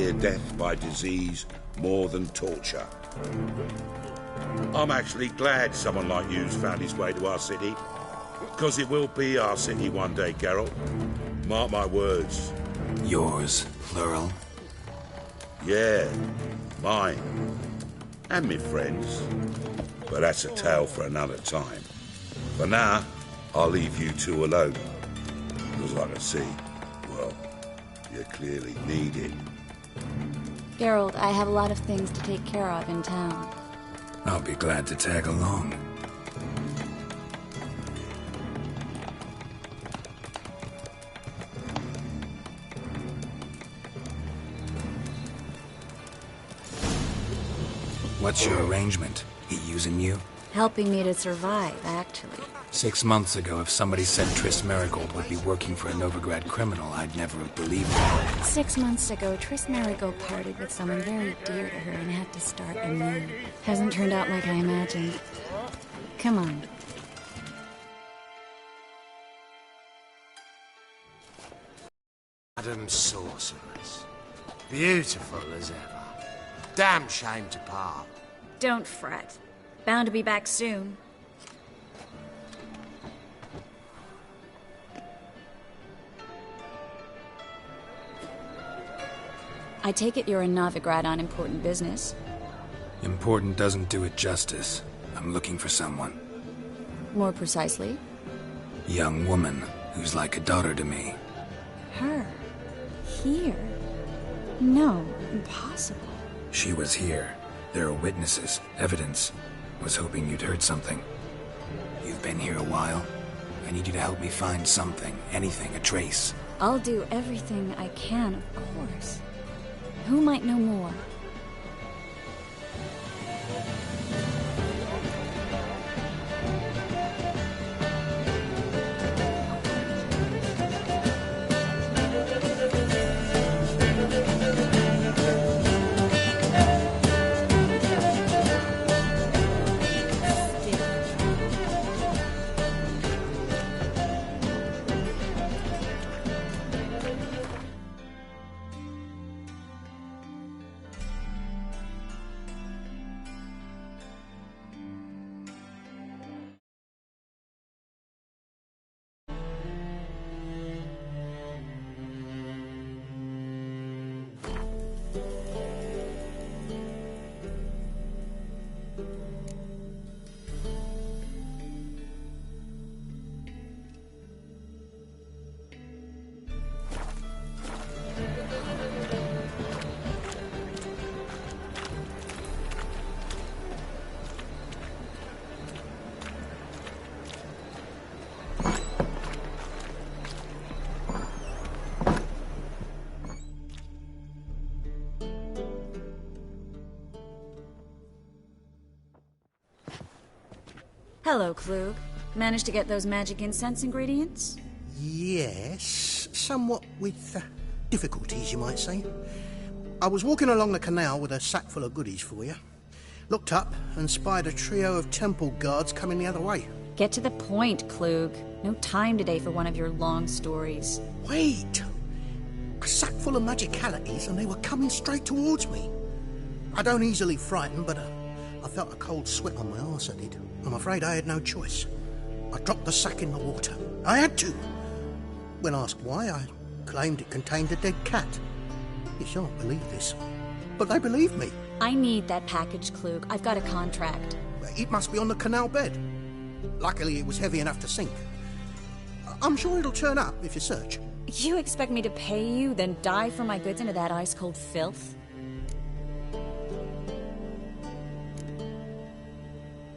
fear death by disease more than torture. I'm actually glad someone like you's found his way to our city. Because it will be our city one day, Geralt. Mark my words. Yours, plural? Yeah, mine. And me friends. But that's a tale for another time. For now, I'll leave you two alone. Because I can see, well, you clearly need it. Geralt, I have a lot of things to take care of in town. I'll be glad to tag along. What's your arrangement? He using you? Helping me to survive, actually. 6 months ago, if somebody said Triss Merigold would be working for a Novigrad criminal, I'd never have believed it. 6 months ago, Triss Merigold parted with someone very dear to her and had to start anew. Hasn't turned out like I imagined. Come on. Madam Sorceress. Beautiful as ever. Damn shame to part. Don't fret. Bound to be back soon. I take it you're in Novigrad on important business. Important doesn't do it justice. I'm looking for someone. More precisely? Young woman who's like a daughter to me. Her? Here? No, impossible. She was here. There are witnesses, evidence. Was hoping you'd heard something. You've been here a while. I need you to help me find something, anything, a trace. I'll do everything I can, of course. Who might know more? Hello, Klug. Managed to get those magic incense ingredients? Yes, somewhat with difficulties, you might say. I was walking along the canal with a sack full of goodies for you. Looked up and spied a trio of temple guards coming the other way. Get to the point, Klug. No time today for one of your long stories. Wait! A sack full of magicalities and they were coming straight towards me. I don't easily frighten, but I felt a cold sweat on my arse, I did. I'm afraid I had no choice. I dropped the sack in the water. I had to. When asked why, I claimed it contained a dead cat. You shan't believe this, but they believed me. I need that package, Klug. I've got a contract. It must be on the canal bed. Luckily, it was heavy enough to sink. I'm sure it'll turn up if you search. You expect me to pay you, then dive for my goods into that ice-cold filth?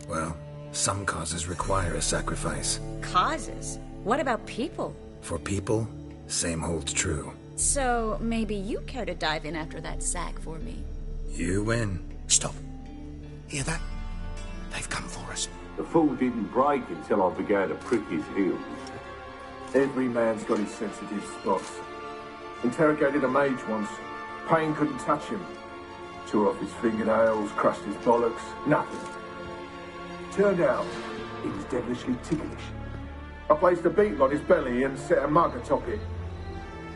Well, some causes require a sacrifice. Causes? What about people? For people, same holds true. So, maybe you care to dive in after that sack for me? You win. Stop. Hear that? They've come for us. The fool didn't break until I began to prick his heels. Every man's got his sensitive spots. Interrogated a mage once. Pain couldn't touch him. Tore off his fingernails, crushed his bollocks, nothing. Turned out, he was devilishly ticklish. I placed a beetle on his belly and set a mug atop it.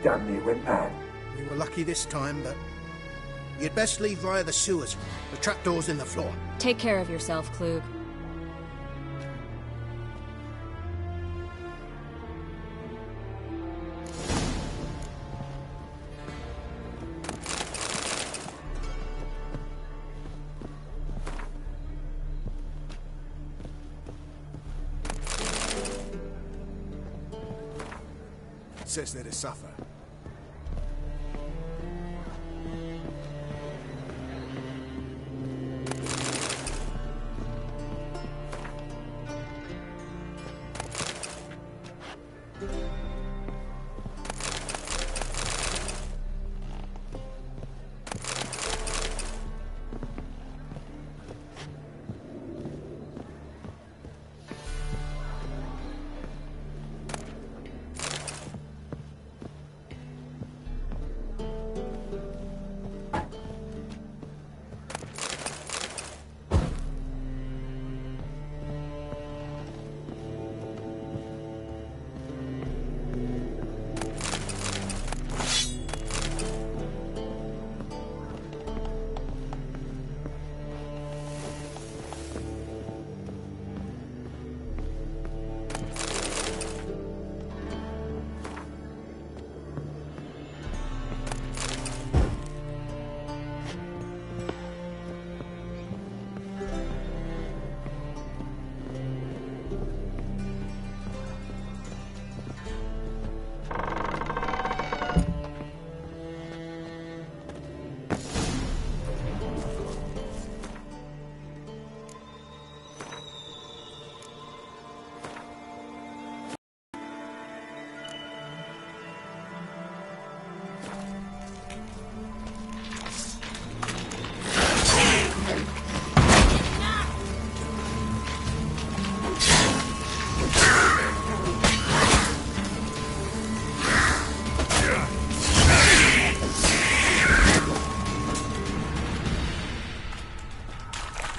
Damn near went mad. We were lucky this time, but You'd best leave via the sewers. The trapdoor's in the floor. Take care of yourself, Klug. Says they're to suffer.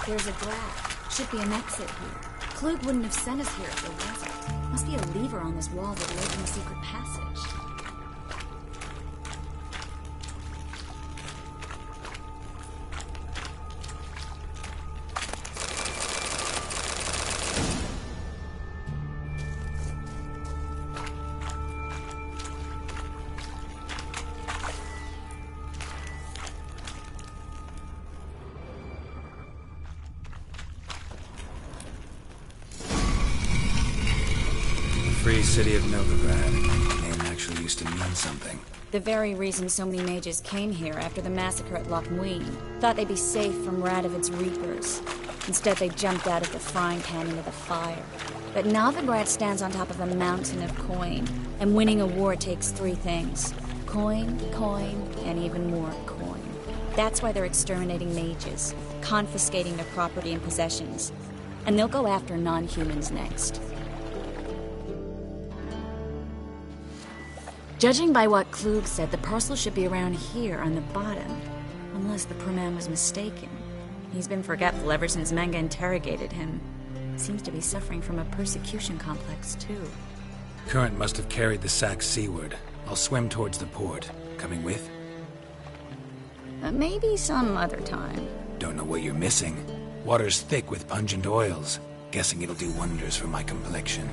There's a grab. Should be an exit here. Klug wouldn't have sent us here if there wasn't. Must be a lever on this wall that led to a secret passage. Free city of Novigrad. Name actually used to mean something. The very reason so many mages came here after the massacre at Loch Muin. Thought they'd be safe from Radovid's reapers. Instead, they jumped out of the frying pan into the fire. But Novigrad stands on top of a mountain of coin, and winning a war takes three things. Coin, coin, and even more coin. That's why they're exterminating mages, confiscating their property and possessions. And they'll go after non-humans next. Judging by what Klug said, the parcel should be around here on the bottom. Unless the poor man was mistaken. He's been forgetful ever since Manga interrogated him. Seems to be suffering from a persecution complex, too. Current must have carried the sack seaward. I'll swim towards the port. Coming with? Maybe some other time. Don't know what you're missing. Water's thick with pungent oils. Guessing it'll do wonders for my complexion.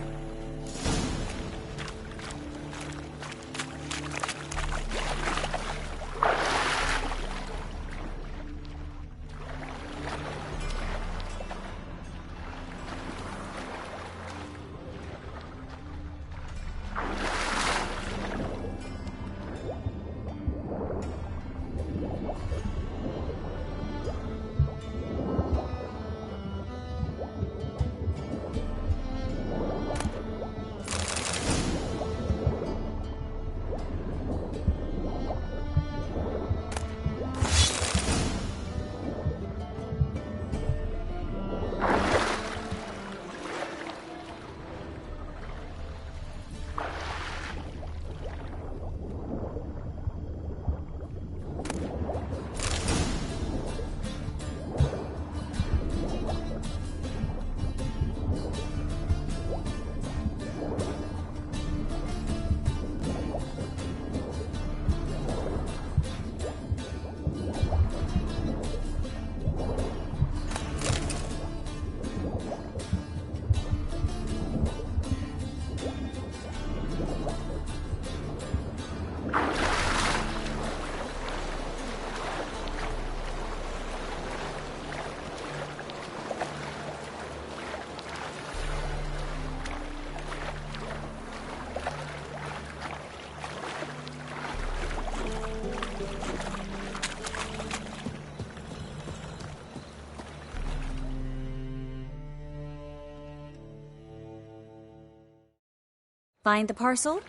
Find the parcel?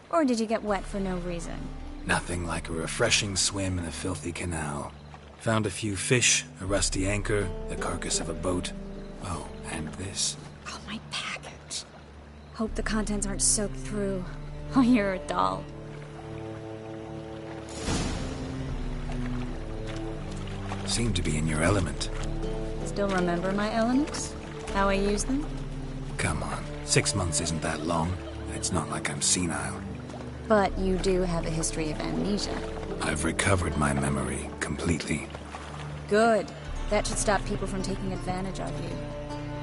Or did you get wet for no reason? Nothing like a refreshing swim in a filthy canal. Found a few fish, a rusty anchor, the carcass of a boat. Oh, and this. Oh, my package. Hope the contents aren't soaked through. Oh, you're a doll. Seem to be in your element. Still remember my elements? How I use them? Come on, 6 months isn't that long, and it's not like I'm senile. But you do have a history of amnesia. I've recovered my memory completely. Good. That should stop people from taking advantage of you.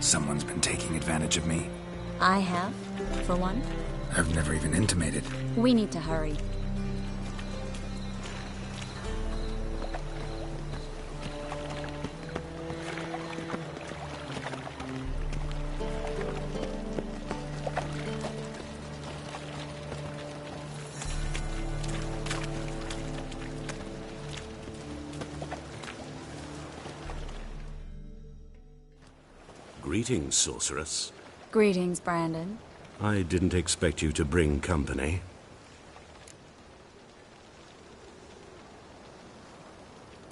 Someone's been taking advantage of me. I have, for one. I've never even intimated. We need to hurry. Greetings, sorceress. Greetings, Brandon. I didn't expect you to bring company.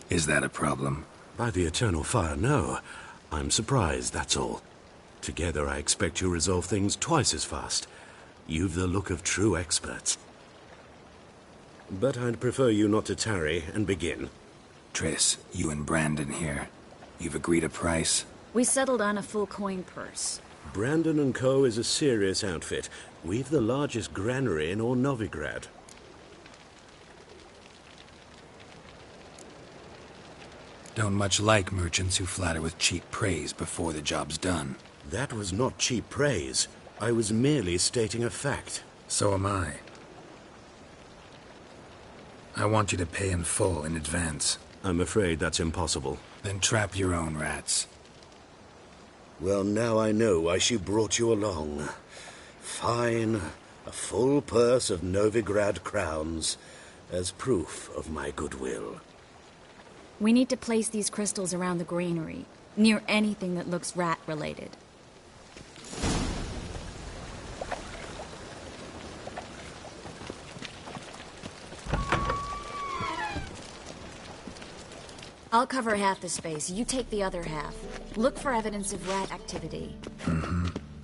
Is that a problem? By the eternal fire, no. I'm surprised, that's all. Together I expect you resolve things twice as fast. You've the look of true experts. But I'd prefer you not to tarry and begin. Triss, you and Brandon here. You've agreed a price? We settled on a full coin purse. Brandon & Co. is a serious outfit. We've the largest granary in all Novigrad. Don't much like merchants who flatter with cheap praise before the job's done. That was not cheap praise. I was merely stating a fact. So am I. I want you to pay in full in advance. I'm afraid that's impossible. Then trap your own rats. Well, now I know why she brought you along. Fine. A full purse of Novigrad crowns as proof of my goodwill. We need to place these crystals around the granary, near anything that looks rat-related. I'll cover half the space, you take the other half. Look for evidence of rat activity.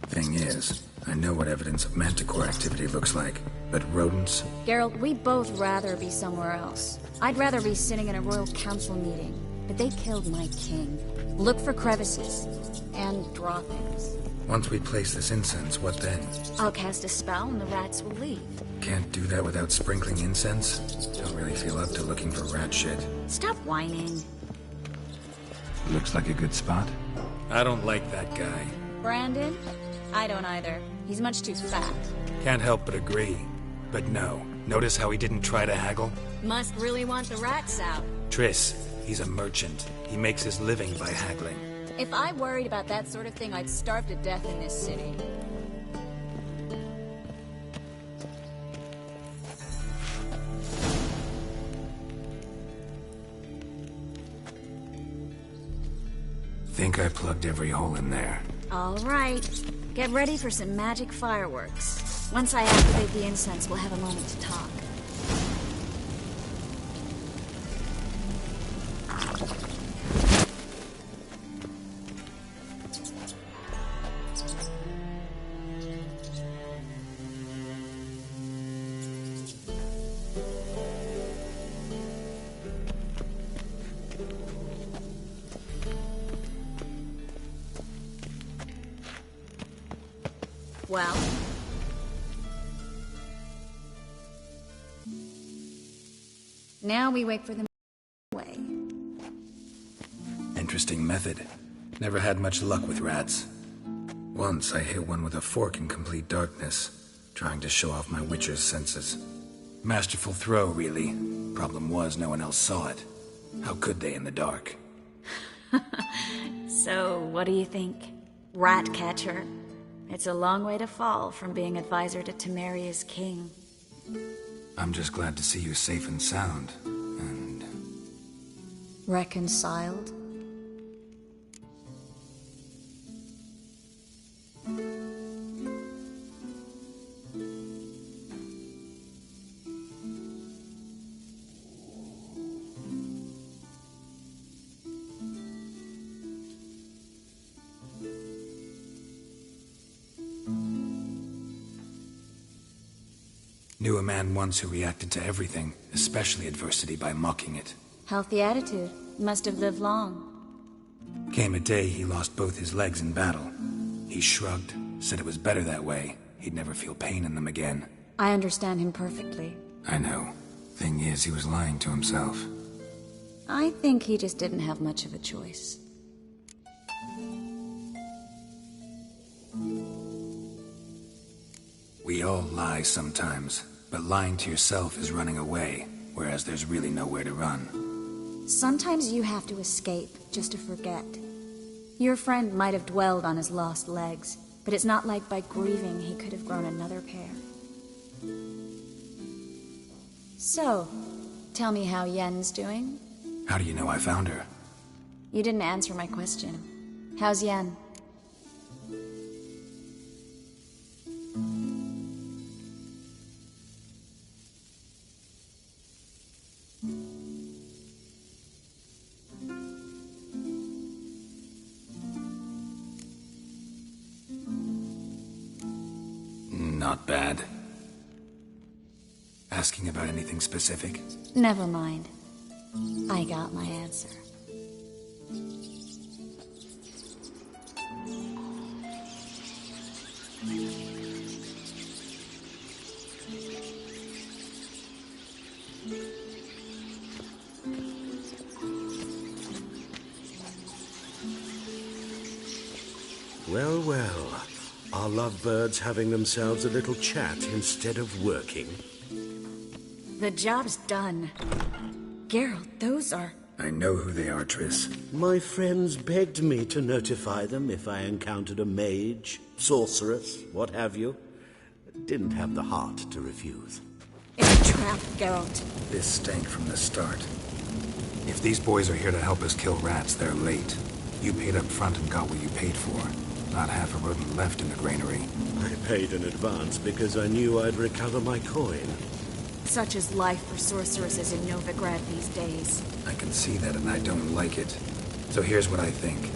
Thing is, I know what evidence of manticore activity looks like, but rodents? Geralt, we'd both rather be somewhere else. I'd rather be sitting in a royal council meeting, but they killed my king. Look for crevices, and draw things. Once we place this incense, what then? I'll cast a spell and the rats will leave. Can't do that without sprinkling incense? Don't really feel up to looking for rat shit. Stop whining. Looks like a good spot. I don't like that guy. Brandon? I don't either. He's much too fat. Can't help but agree. But no. Notice how he didn't try to haggle? Must really want the rats out. Triss, he's a merchant. He makes his living by haggling. If I worried about that sort of thing, I'd starve to death in this city. Think I plugged every hole in there. All right. Get ready for some magic fireworks. Once I activate the incense, we'll have a moment to talk. Well? Now we wait for them away. Interesting method. Never had much luck with rats. Once I hit one with a fork in complete darkness, trying to show off my witcher's senses. Masterful throw, really. Problem was, no one else saw it. How could they in the dark? So, what do you think? Rat catcher? It's a long way to fall from being advisor to Temeria's king. I'm just glad to see you safe and sound, and... Reconciled? Knew a man once who reacted to everything, especially adversity, by mocking it. Healthy attitude. Must have lived long. Came a day he lost both his legs in battle. He shrugged, said it was better that way. He'd never feel pain in them again. I understand him perfectly. I know. Thing is, he was lying to himself. I think he just didn't have much of a choice. We all lie sometimes, but lying to yourself is running away, whereas there's really nowhere to run. Sometimes you have to escape, just to forget. Your friend might have dwelled on his lost legs, but it's not like by grieving he could have grown another pair. So, tell me how Yen's doing? How do you know I found her? You didn't answer my question. How's Yen? Not bad. Asking about anything specific? Never mind. I got my answer. Well, well. Are lovebirds having themselves a little chat instead of working? The job's done. Geralt, those are... I know who they are, Triss. My friends begged me to notify them if I encountered a mage, sorceress, what have you. Didn't have the heart to refuse. It's a trap, Geralt. This stank from the start. If these boys are here to help us kill rats, they're late. You paid up front and got what you paid for. Not half a rodent left in the granary. I paid in advance because I knew I'd recover my coin. Such is life for sorceresses in Novigrad these days. I can see that and I don't like it. So here's what I think.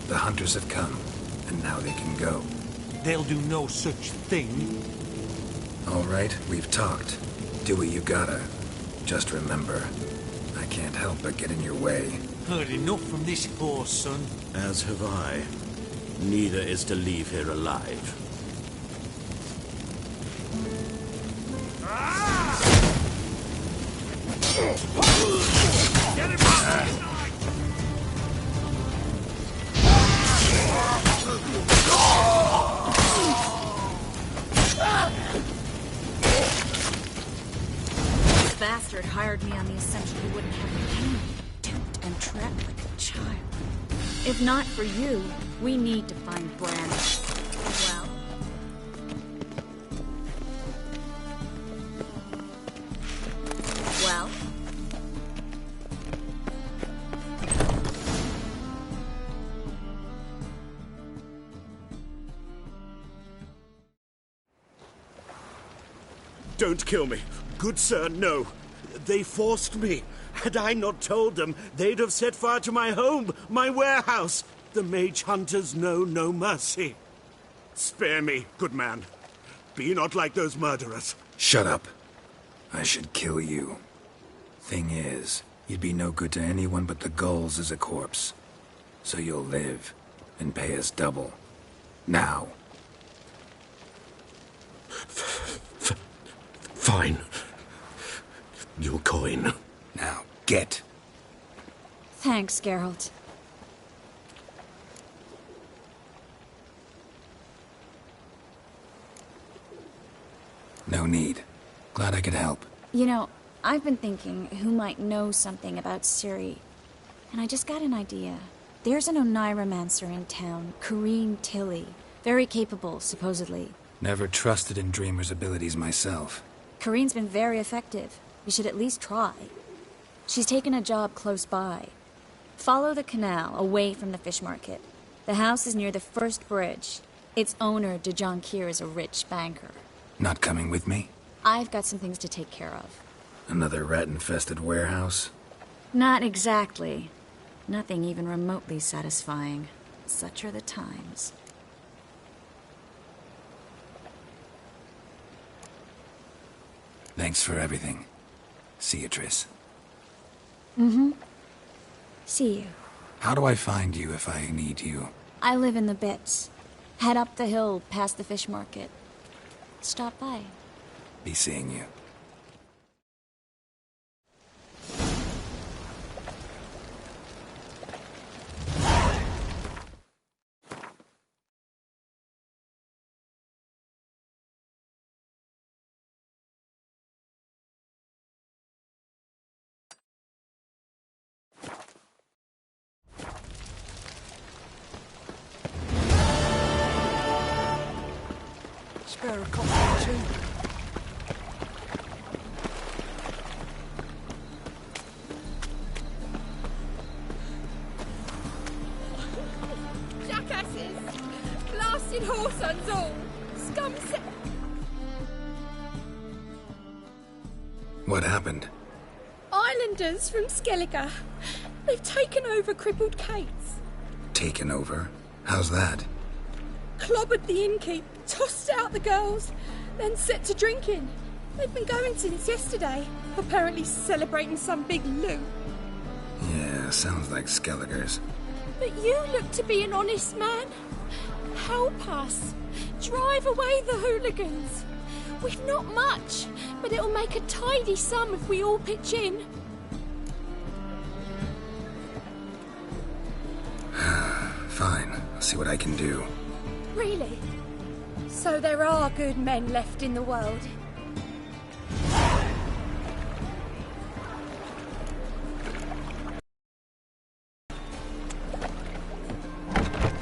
The hunters have come, and now they can go. They'll do no such thing. All right, we've talked. Do what you gotta. Just remember, I can't help but get in your way. Heard enough from this horse, son. As have I. Neither is to leave here alive. Get him back! The bastard hired me on the assumption he wouldn't have me hanged, duped, and trapped like a child. If not for you, we need to find Bran. Well... Well? Don't kill me. Good sir, no. They forced me. Had I not told them, they'd have set fire to my home, my warehouse. The mage hunters know no mercy. Spare me, good man. Be not like those murderers. Shut up. I should kill you. Thing is, you'd be no good to anyone but the gulls as a corpse. So you'll live, and pay us double. Now. Fine. Your coin. Now, get. Thanks, Geralt. No need. Glad I could help. You know, I've been thinking who might know something about Ciri. And I just got an idea. There's an Oneiromancer in town, Corrine Tilly. Very capable, supposedly. Never trusted in Dreamer's abilities myself. Corrine's been very effective. You should at least try. She's taken a job close by. Follow the canal, away from the fish market. The house is near the first bridge. Its owner, Dejan Kier, is a rich banker. Not coming with me? I've got some things to take care of. Another rat-infested warehouse? Not exactly. Nothing even remotely satisfying. Such are the times. Thanks for everything. See you, Triss. See you. How do I find you if I need you? I live in the Bits. Head up the hill past the fish market. Stop by. Be seeing you. Spare a copy or two. Jackasses! Blasted whoresons all! Scum set! What happened? Islanders from Skellige. They've taken over crippled Kate's. Taken over? How's that? Clobbered the innkeep, tossed out the girls, then set to drinking. They've been going since yesterday, apparently celebrating some big loot. Yeah, sounds like Skellige's. But you look to be an honest man. Help us. Drive away the hooligans. We've not much, but it'll make a tidy sum if we all pitch in. Fine, I'll see what I can do. Really? So there are good men left in the world?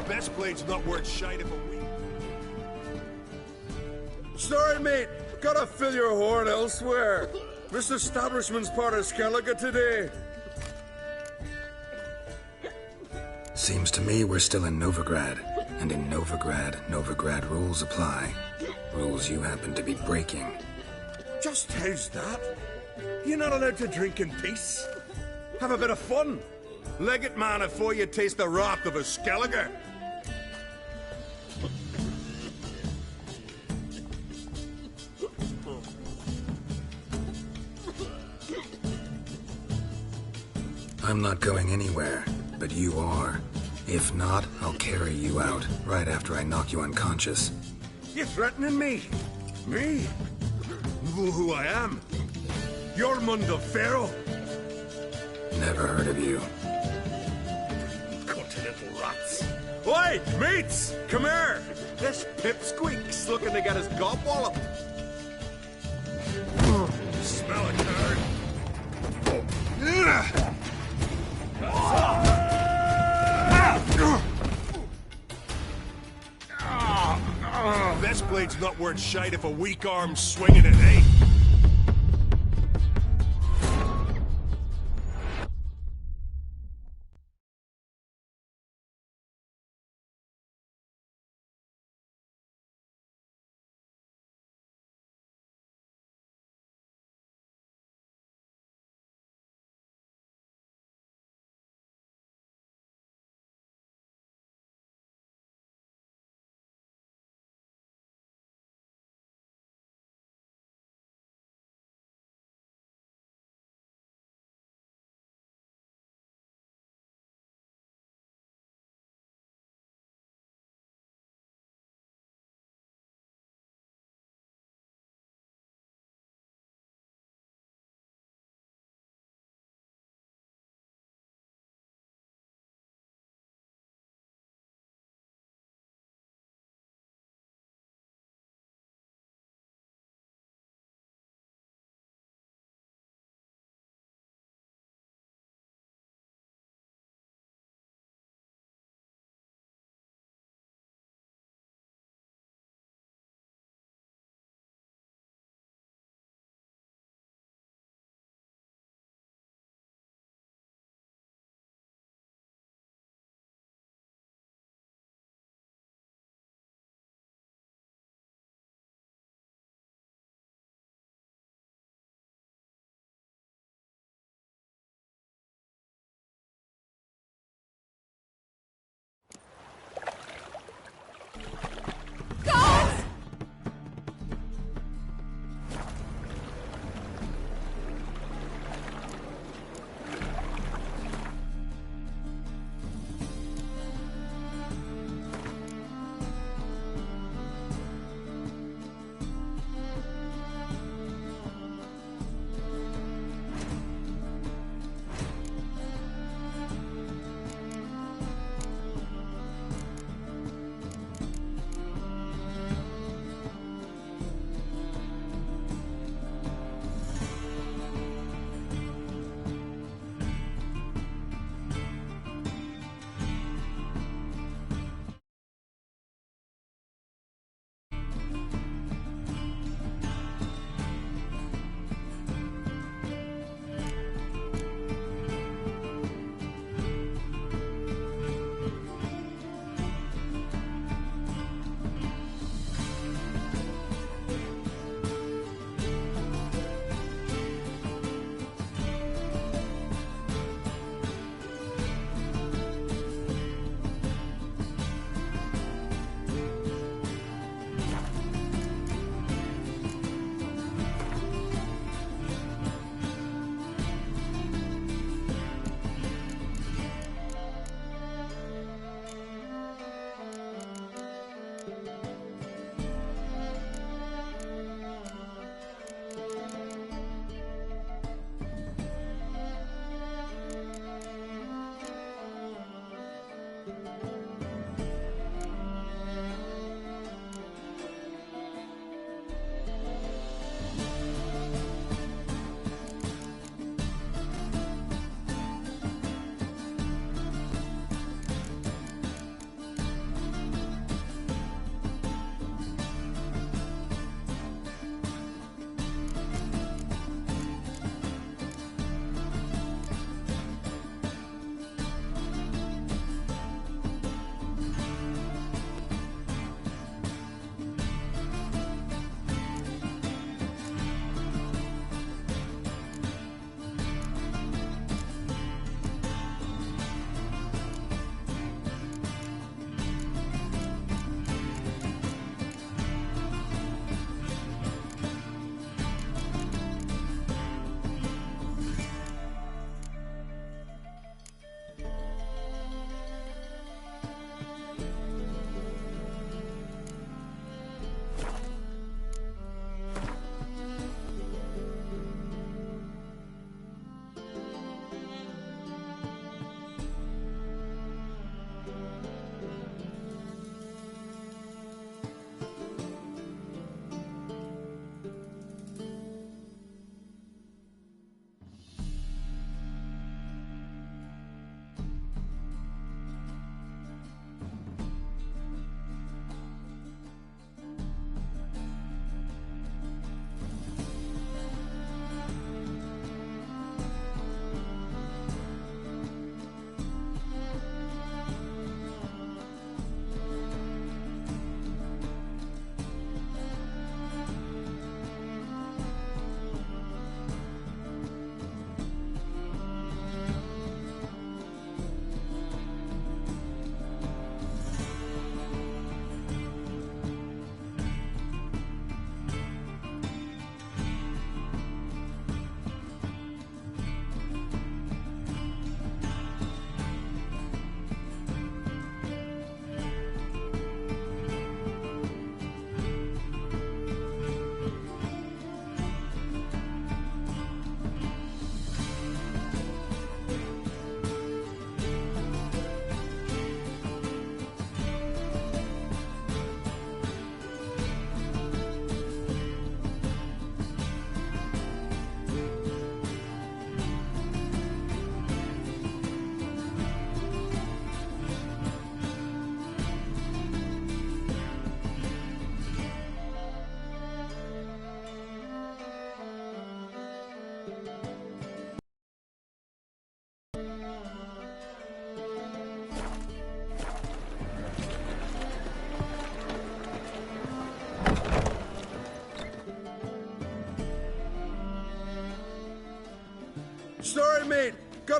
Best blade's not worth shite if a week. Sorry, mate. Gotta fill your horn elsewhere. This establishment's part of Skellige today. Seems to me we're still in Novigrad. And in Novigrad rules apply. Rules you happen to be breaking. Just how's that? You're not allowed to drink in peace? Have a bit of fun. Leg it, man, before you taste the wrath of a Skellige. I'm not going anywhere, but you are. If not, I'll carry you out, right after I knock you unconscious. You threatening me? Me? Know who I am? You're Mundo Pharaoh? Never heard of you. Continental rats. Oi, mates! Come here! This pipsqueak's looking to get his gob walloped. Smell a card. Best blade's not worth shite if a weak arm's swinging it, eh?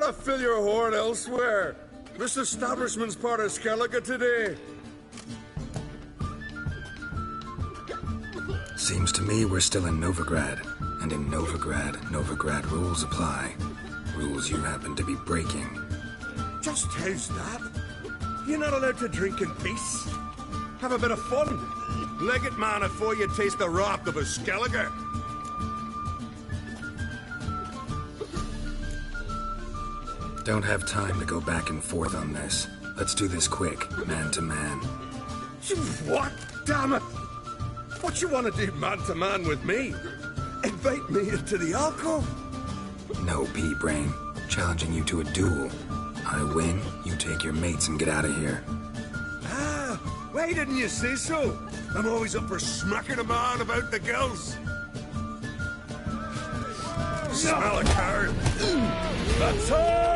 gotta fill your horn elsewhere. This establishment's part of Skellige today. Seems to me we're still in Novigrad. And in Novigrad rules apply. Rules you happen to be breaking. Just how's that? You're not allowed to drink in peace. Have a bit of fun. Leg it, man, before you taste the wrath of a Skellige. Don't have time to go back and forth on this. Let's do this quick, man to man. What? Damn it! What you want to do man to man with me? Invite me into the alcove? No, pea-brain. Challenging you to a duel. I win, you take your mates and get out of here. Ah, why didn't you say so? I'm always up for smacking a man about the gills. Smell a card. Attack!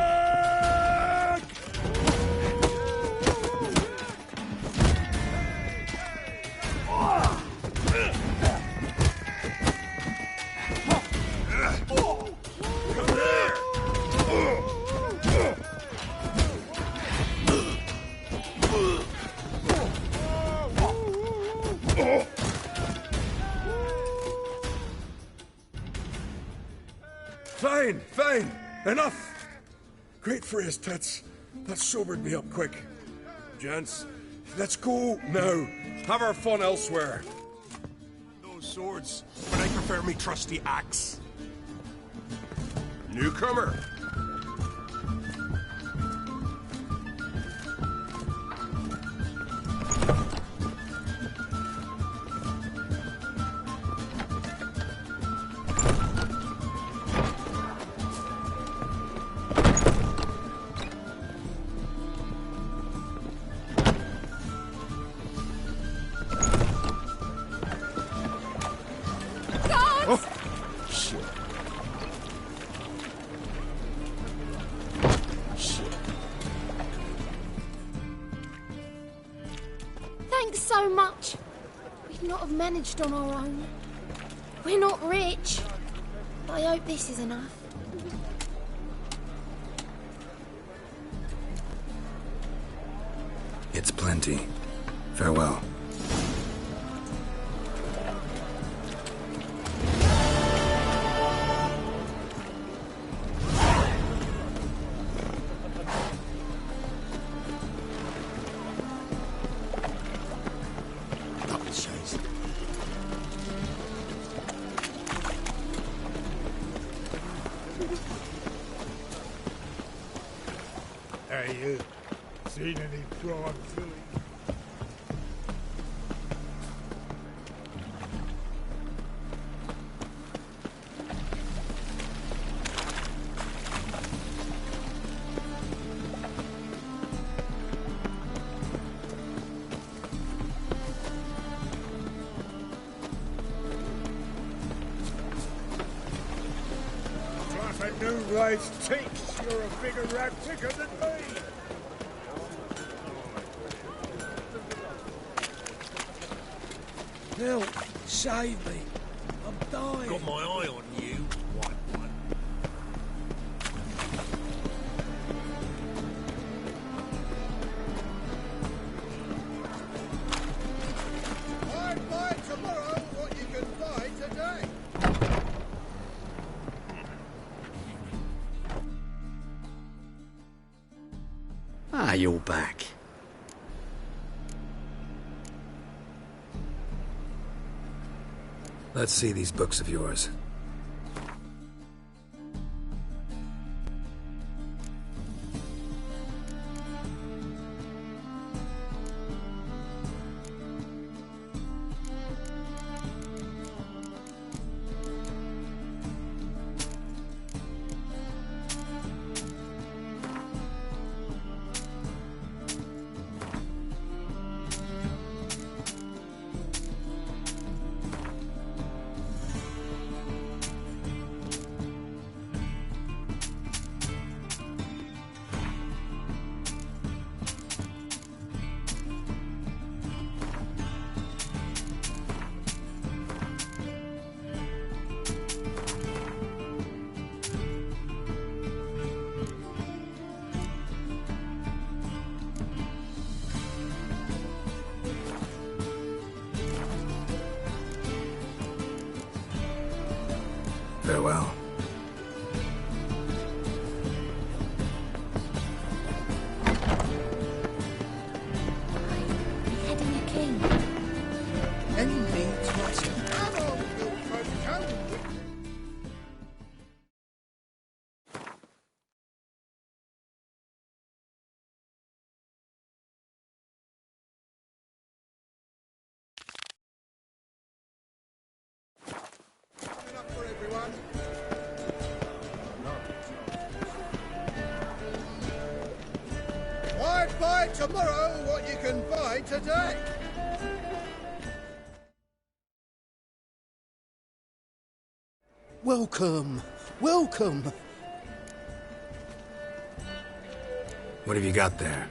Fine. Enough. Great for his tits. That sobered me up quick. Gents, let's go now. Have our fun elsewhere. Those swords, but I prefer me trusty axe. Newcomer. Thanks so much. We'd not have managed on our own. We're not rich. I hope this is enough. It's plenty. Farewell. Hey, you. Seen any prawn filling? New rice takes. You're a bigger rat ticker than me. Help! Save me! I'm dying! Got my eye on you, white one. I'd buy tomorrow what you can buy today. Ah, you're back. Let's see these books of yours. Farewell. Beheading a king. Indeed, master. Come on, you Frenchman. Coming up for everyone. Why buy tomorrow what you can buy today? Welcome. Welcome. What have you got there?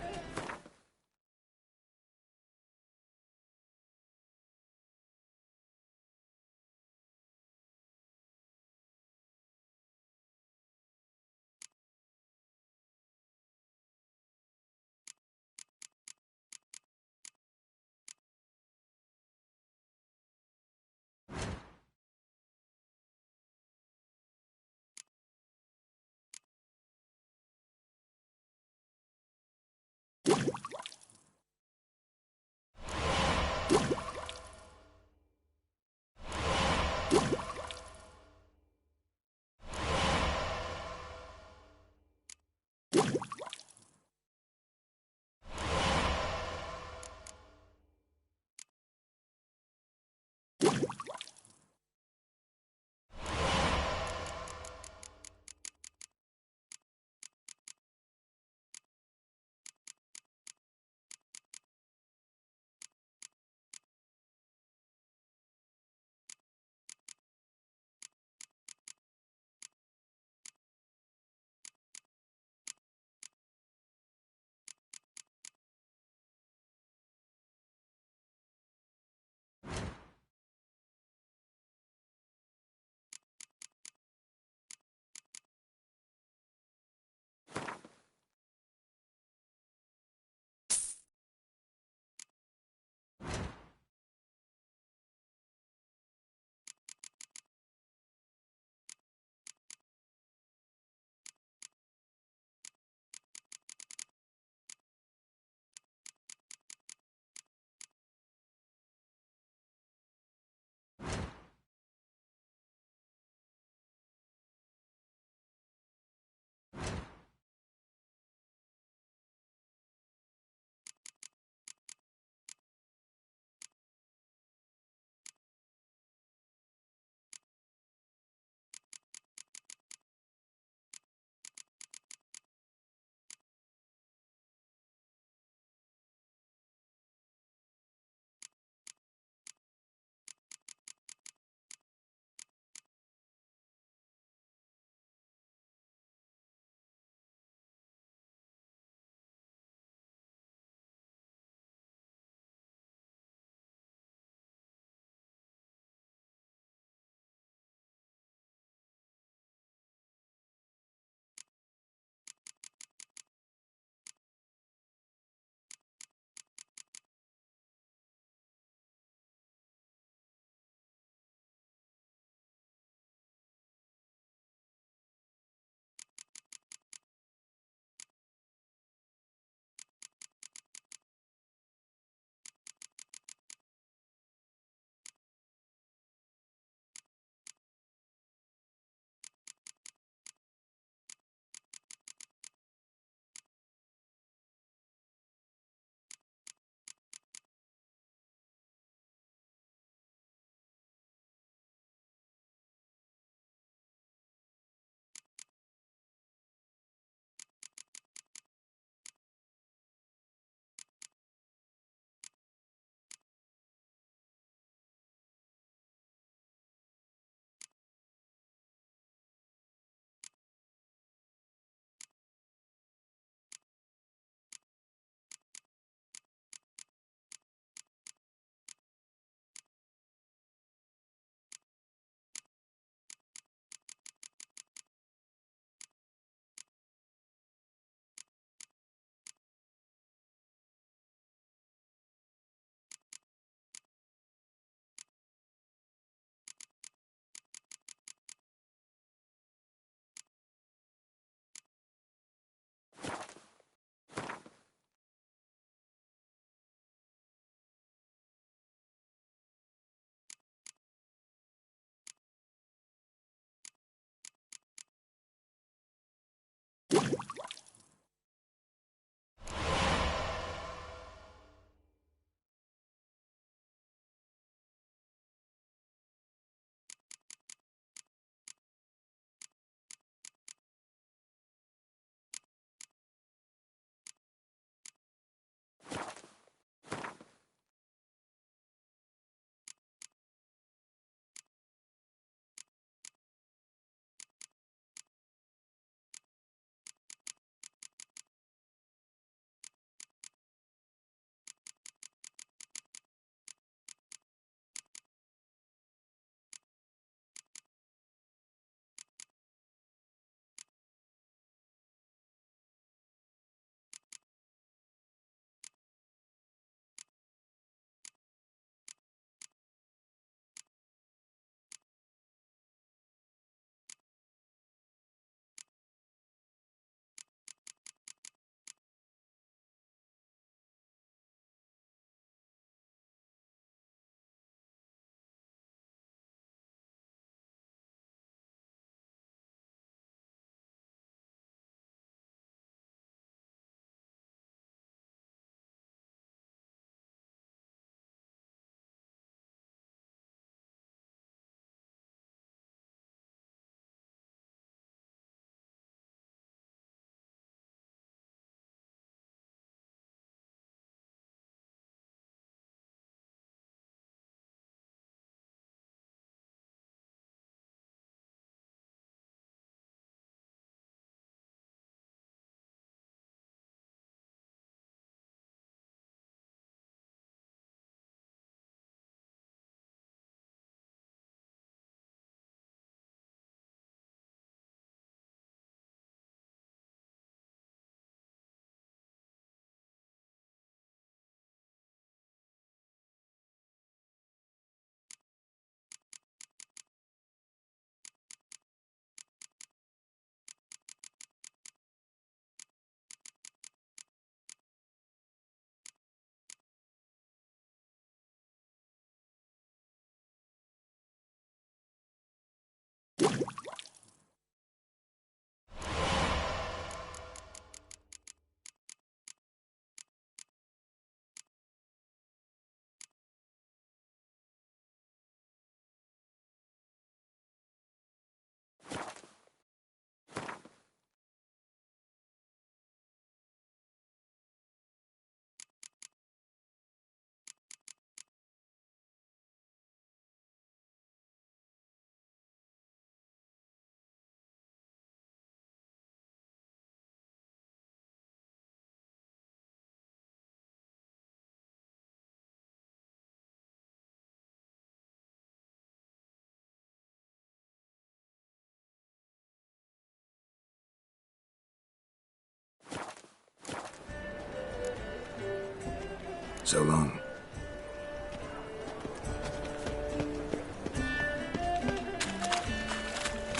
So long.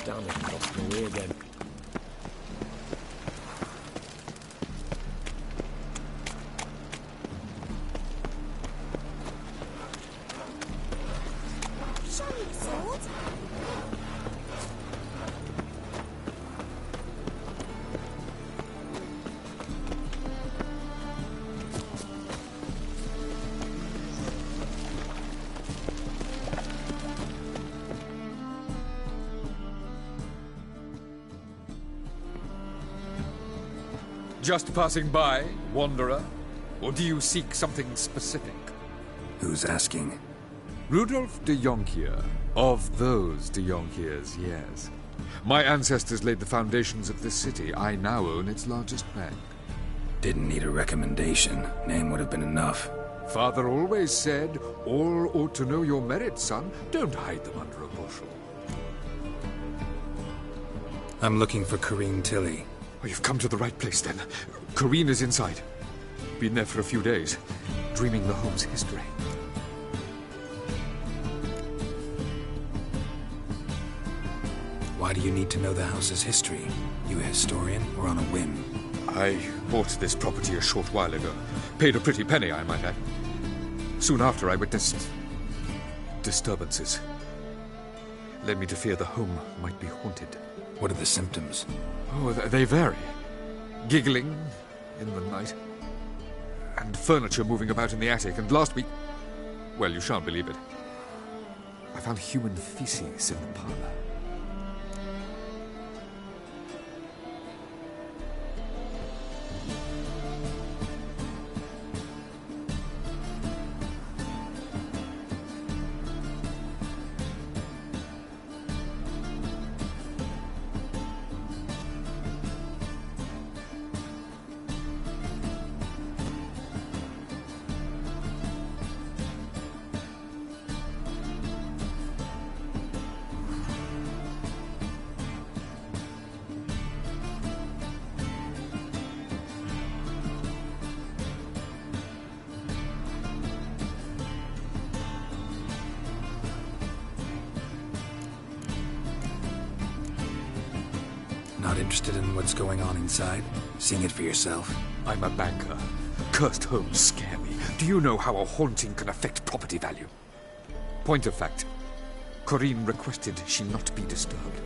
Damn it, lost my way again. Show me the sword. Just passing by, wanderer? Or do you seek something specific? Who's asking? Rudolf de Jonkier. Of those de Jonkiers, yes. My ancestors laid the foundations of this city. I now own its largest bank. Didn't need a recommendation. Name would have been enough. Father always said, all ought to know your merits, son. Don't hide them under a bushel. I'm looking for Corrine Tilly. Oh, you've come to the right place, then. Corrine is inside. Been there for a few days, dreaming the home's history. Why do you need to know the house's history? You a historian or on a whim? I bought this property a short while ago. Paid a pretty penny, I might add. Soon after, I witnessed disturbances. Led me to fear the home might be haunted. What are the symptoms? Oh, they vary. Giggling in the night. And furniture moving about in the attic. And last week... Well, you shan't believe it. I found human feces in the parlor. Not interested in what's going on inside? Seeing it for yourself? I'm a banker. Cursed homes scare me. Do you know how a haunting can affect property value? Point of fact, Corrine requested she not be disturbed.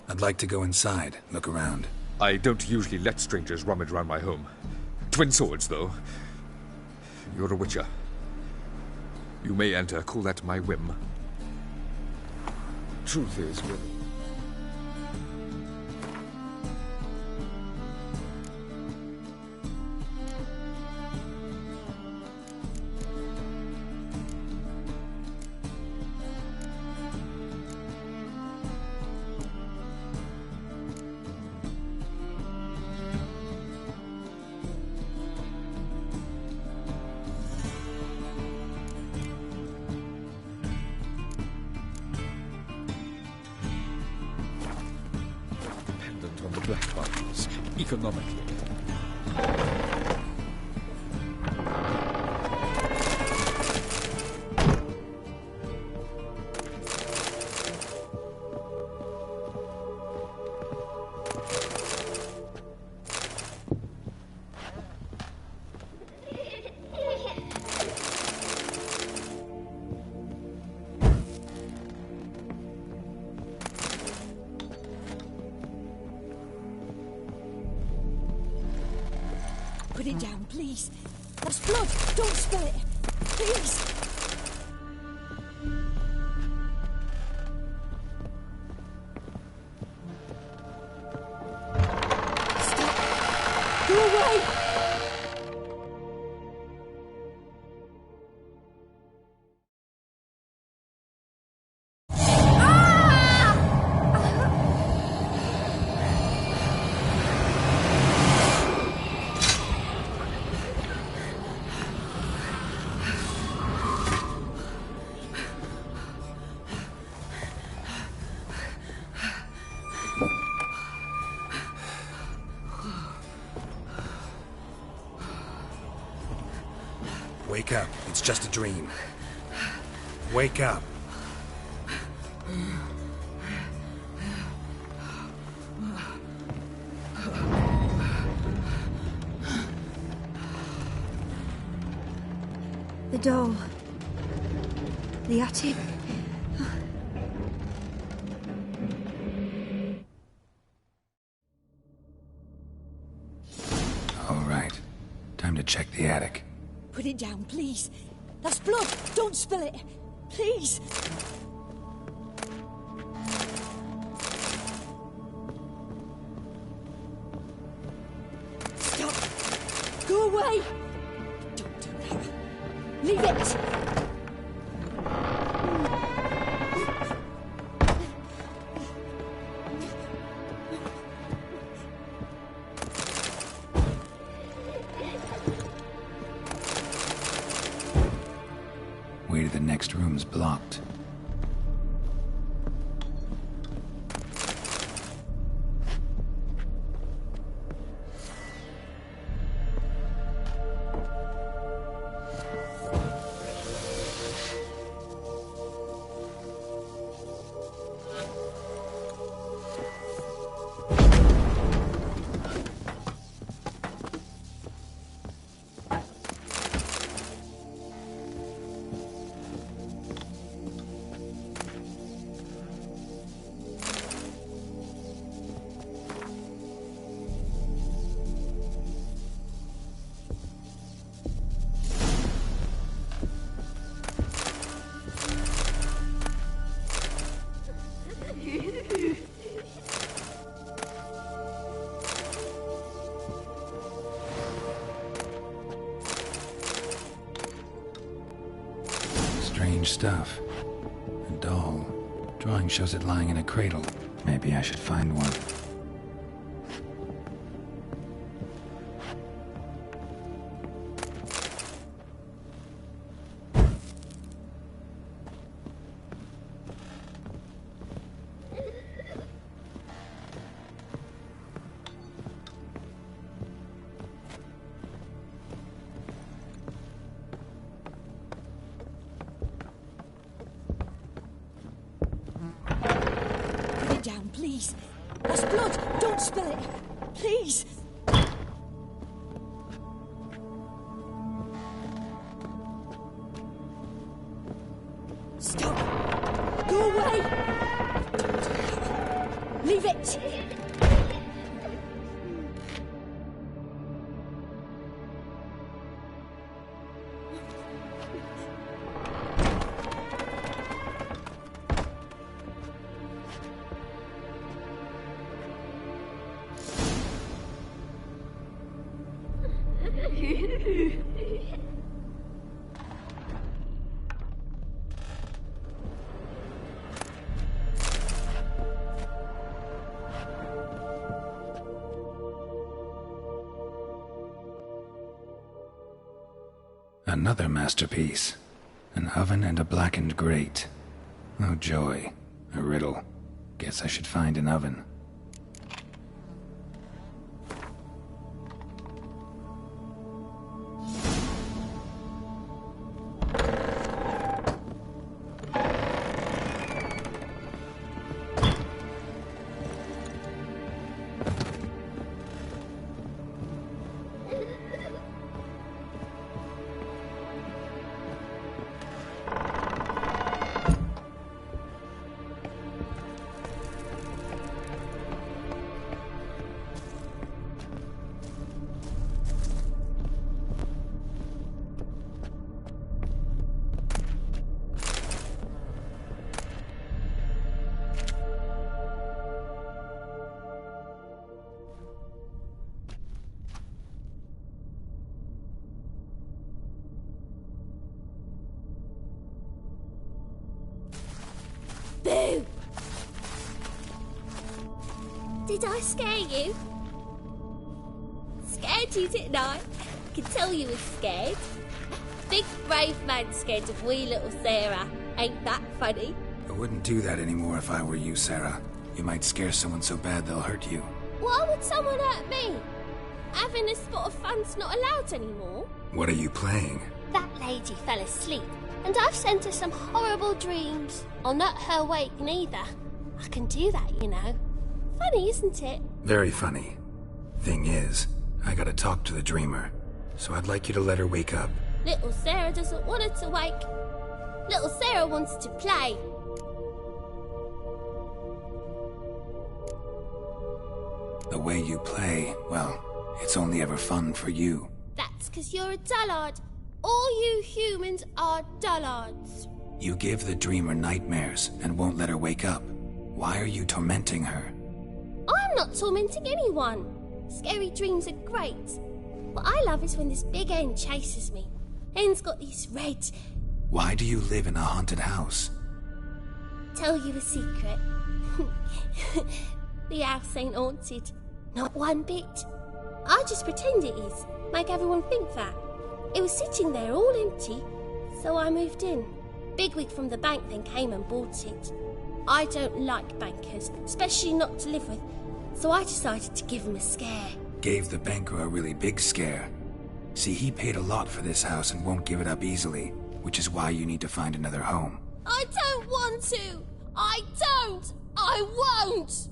I'd like to go inside, look around. I don't usually let strangers rummage around my home. Twin swords, though. You're a witcher. You may enter, call that my whim. Truth is, well... on the black markets, economically. Put it down, please. That's blood. Don't spill it. Please. Stop. Go away. Wake up. It's just a dream. Wake up. The doll. The attic. All right. Time to check the attic. Put it down, please. That's blood. Don't spill it. Please. Stop. Go away. Don't do that. Leave it. Way to the next room's blocked. Strange stuff. A doll. Drawing shows it lying in a cradle. Maybe I should find one. Down, please. That's blood. Don't spill it. Please. Stop. Go away. Leave it. Another masterpiece. An oven and a blackened grate. Oh joy. A riddle. Guess I should find an oven. Boo! Did I scare you? Scared you, didn't I? I can tell you was scared. Big brave man scared of wee little Sarah. Ain't that funny? I wouldn't do that anymore if I were you, Sarah. You might scare someone so bad they'll hurt you. Why would someone hurt me? Having a spot of fun's not allowed anymore. What are you playing? That lady fell asleep, and I've sent her some horrible dreams. I'll not her wake neither. I can do that, you know. Funny, isn't it? Very funny. Thing is, I gotta talk to the dreamer, so I'd like you to let her wake up. Little Sarah doesn't want her to wake. Little Sarah wants to play. The way you play, well, it's only ever fun for you. That's 'cause you're a dullard. All you humans are dullards. You give the dreamer nightmares and won't let her wake up. Why are you tormenting her? I'm not tormenting anyone. Scary dreams are great. What I love is when this big hen chases me. Hen's got these red... Why do you live in a haunted house? Tell you a secret. The house ain't haunted. Not one bit. I just pretend it is. Make everyone think that. It was sitting there all empty, so I moved in. Bigwig from the bank then came and bought it. I don't like bankers, especially not to live with, so I decided to give him a scare. Gave the banker a really big scare. See, he paid a lot for this house and won't give it up easily, which is why you need to find another home. I don't want to! I don't! I won't!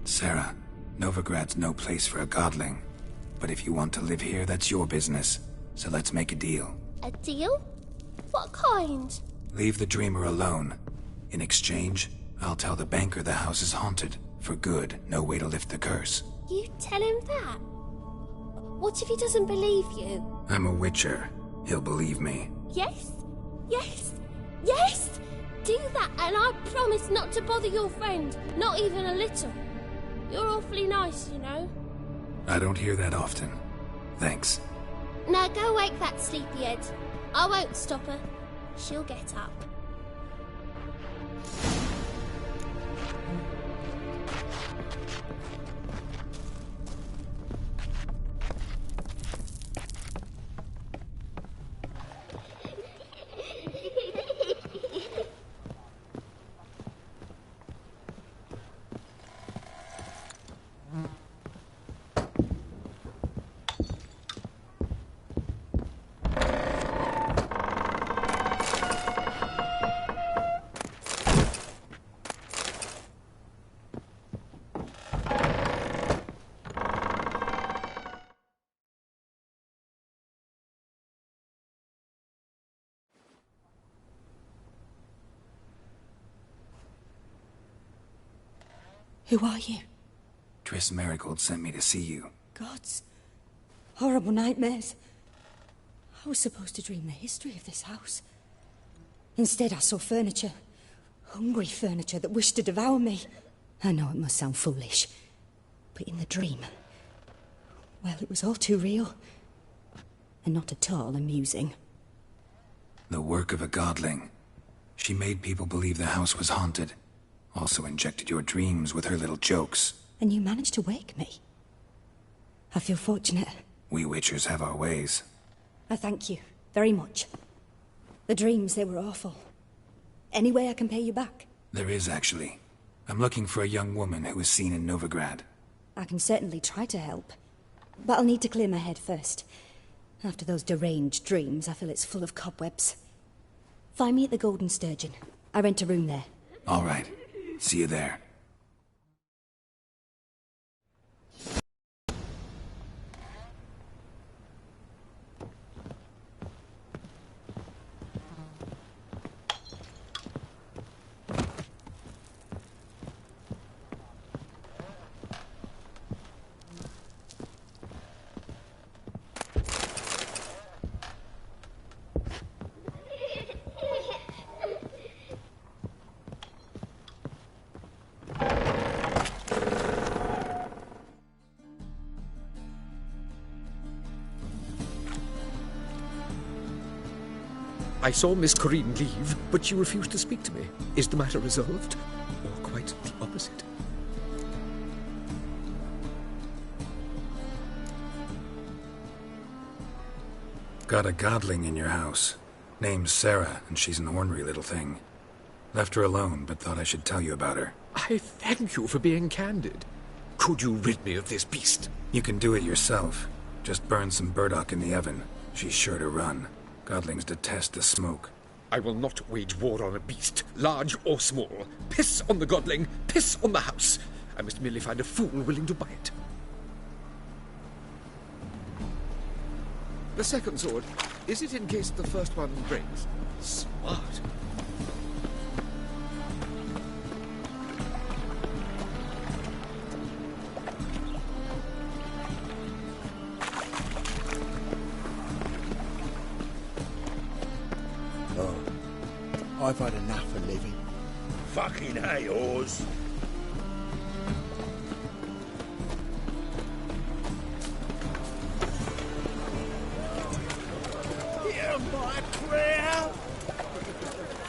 Sarah, Novigrad's no place for a godling. But if you want to live here, that's your business. So let's make a deal. A deal? What kind? Leave the dreamer alone. In exchange, I'll tell the banker the house is haunted. For good, no way to lift the curse. You tell him that? What if he doesn't believe you? I'm a witcher. He'll believe me. Yes? Yes? Yes! Do that and I promise not to bother your friend. Not even a little. You're awfully nice, you know. I don't hear that often. Thanks. Now go wake that sleepyhead. I won't stop her. She'll get up. Who are you? Triss Marigold sent me to see you. Gods. Horrible nightmares. I was supposed to dream the history of this house. Instead, I saw furniture. Hungry furniture that wished to devour me. I know it must sound foolish, but in the dream, well, it was all too real. And not at all amusing. The work of a godling. She made people believe the house was haunted. Also injected your dreams with her little jokes. And you managed to wake me. I feel fortunate. We witchers have our ways. I thank you very much. The dreams, they were awful. Any way I can pay you back? There is, actually. I'm looking for a young woman who was seen in Novigrad. I can certainly try to help. But I'll need to clear my head first. After those deranged dreams, I feel it's full of cobwebs. Find me at the Golden Sturgeon. I rent a room there. All right. See you there. I saw Miss Corrine leave, but she refused to speak to me. Is the matter resolved? Or quite the opposite? Got a godling in your house. Name's Sarah, and she's an ornery little thing. Left her alone, but thought I should tell you about her. I thank you for being candid. Could you rid me of this beast? You can do it yourself. Just burn some burdock in the oven. She's sure to run. Godlings detest the smoke. I will not wage war on a beast, large or small. Piss on the godling, piss on the house. I must merely find a fool willing to buy it. The second sword, is it in case the first one breaks? Smart. I've had enough of living. Fucking hey, Oz. Hear my prayer!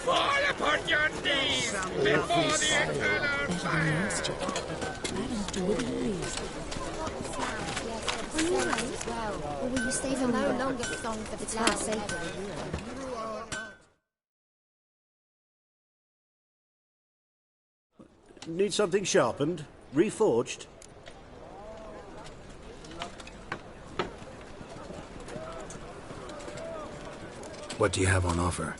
Fall upon your knees before the infernal fire! Or will you save a no longer song for the town? Need something sharpened? Reforged? What do you have on offer?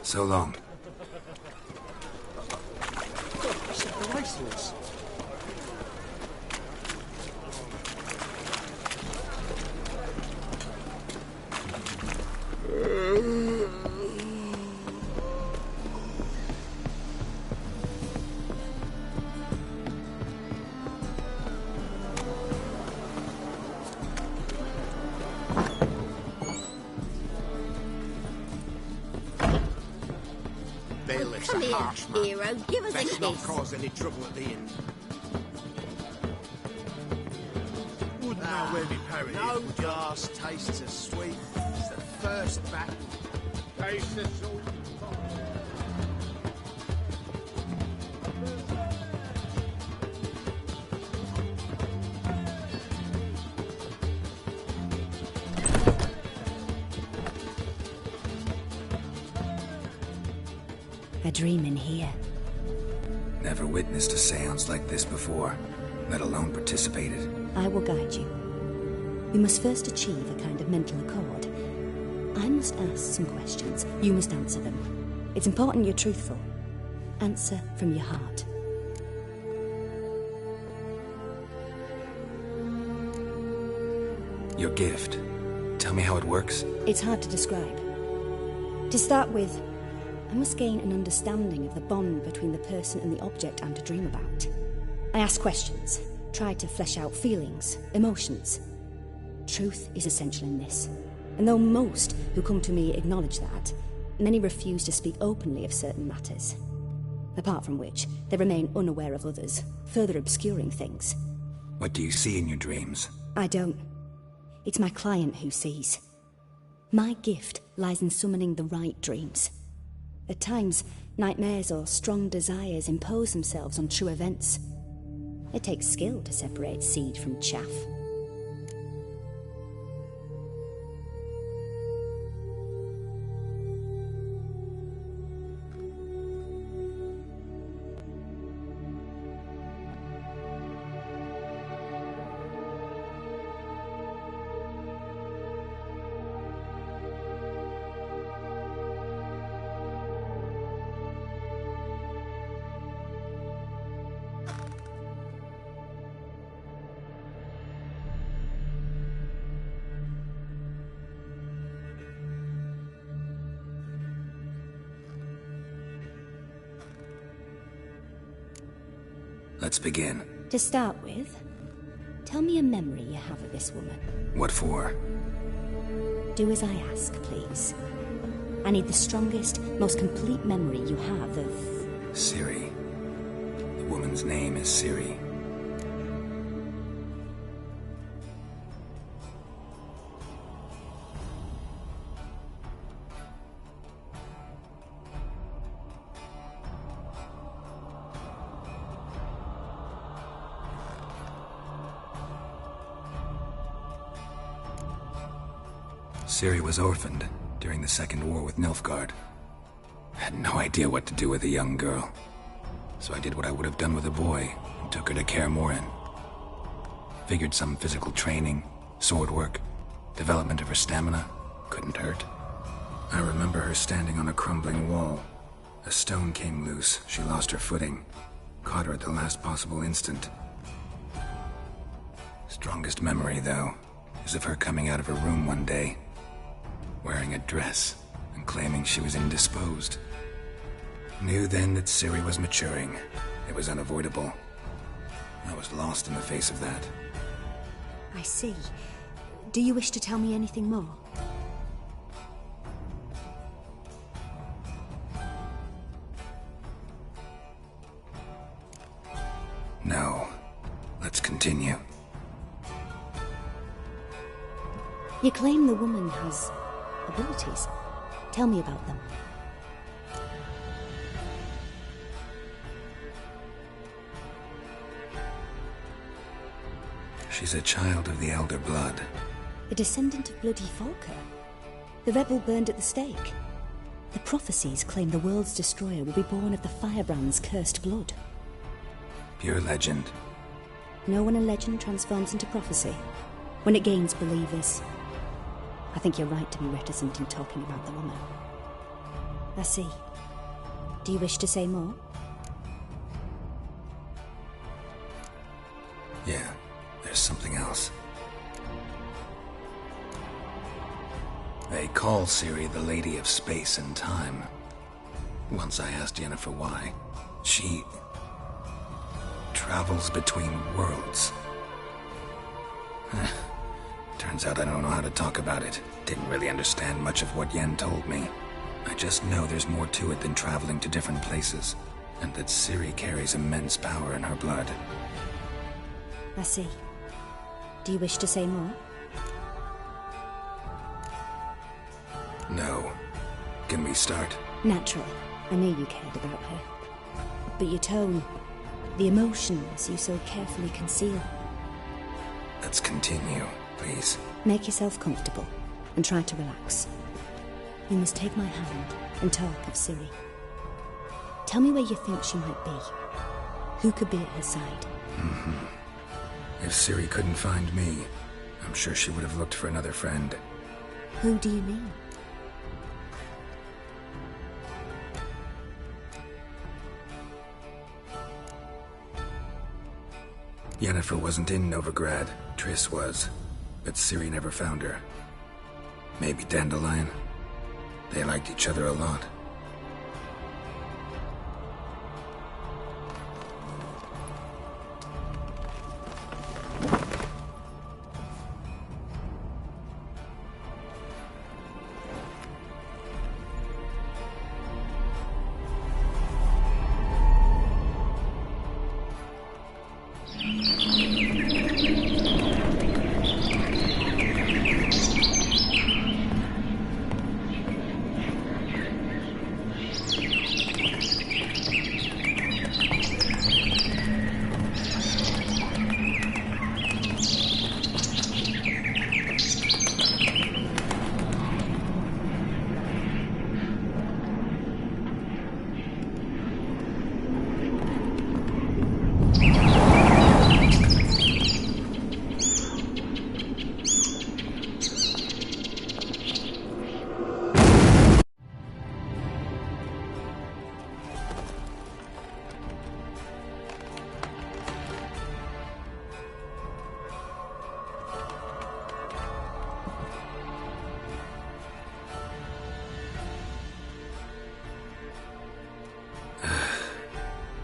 So long. The racehorse. Come here, hero. Give us a Let's kiss. not cause any trouble at the inn. Wouldn't know where me parrot no is, would you? glass tastes as sweet as the first battle. Taste the salt. A dream in here. Never witnessed a seance like this before, let alone participated. I will guide you. We must first achieve a kind of mental accord. I must ask some questions. You must answer them. It's important you're truthful. Answer from your heart. Your gift. Tell me how it works. It's hard to describe. To start with, I must gain an understanding of the bond between the person and the object I'm to dream about. I ask questions, try to flesh out feelings, emotions. Truth is essential in this, and though most who come to me acknowledge that, many refuse to speak openly of certain matters. Apart from which, they remain unaware of others, further obscuring things. What do you see in your dreams? I don't. It's my client who sees. My gift lies in summoning the right dreams. At times, nightmares or strong desires impose themselves on true events. It takes skill to separate seed from chaff. Let's begin. To start with, tell me a memory you have of this woman. What for? Do as I ask, please. I need the strongest, most complete memory you have of... Ciri. The woman's name is Ciri. Ciri was orphaned during the Second War with Nilfgaard. I had no idea what to do with a young girl, so I did what I would have done with a boy and took her to Kaer Morhen. Figured some physical training, sword work, development of her stamina couldn't hurt. I remember her standing on a crumbling wall. A stone came loose, she lost her footing, caught her at the last possible instant. Strongest memory, though, is of her coming out of her room one day, wearing a dress and claiming she was indisposed. Knew then that Ciri was maturing. It was unavoidable. I was lost in the face of that. I see. Do you wish to tell me anything more? No. Let's continue. You claim the woman has abilities. Tell me about them. She's a child of the Elder Blood. A descendant of Bloody Volker. The rebel burned at the stake. The prophecies claim the world's destroyer will be born of the Firebrand's cursed blood. Pure legend. Know when a legend transforms into prophecy? When it gains believers. I think you're right to be reticent in talking about the woman. I see. Do you wish to say more? Yeah, there's something else. They call Ciri the Lady of Space and Time. Once I asked Yennefer why. She travels between worlds. Turns out I don't know how to talk about it. Didn't really understand much of what Yen told me. I just know there's more to it than traveling to different places, and that Ciri carries immense power in her blood. I see. Do you wish to say more? No. Can we start? Naturally. I knew you cared about her. But your tone, the emotions you so carefully conceal. Let's continue, please. Make yourself comfortable and try to relax. You must take my hand and talk of Ciri. Tell me where you think she might be. Who could be at her side? If Ciri couldn't find me, I'm sure she would have looked for another friend. Who do you mean? Yennefer wasn't in Novigrad. Triss was. But Ciri never found her. Maybe Dandelion? They liked each other a lot.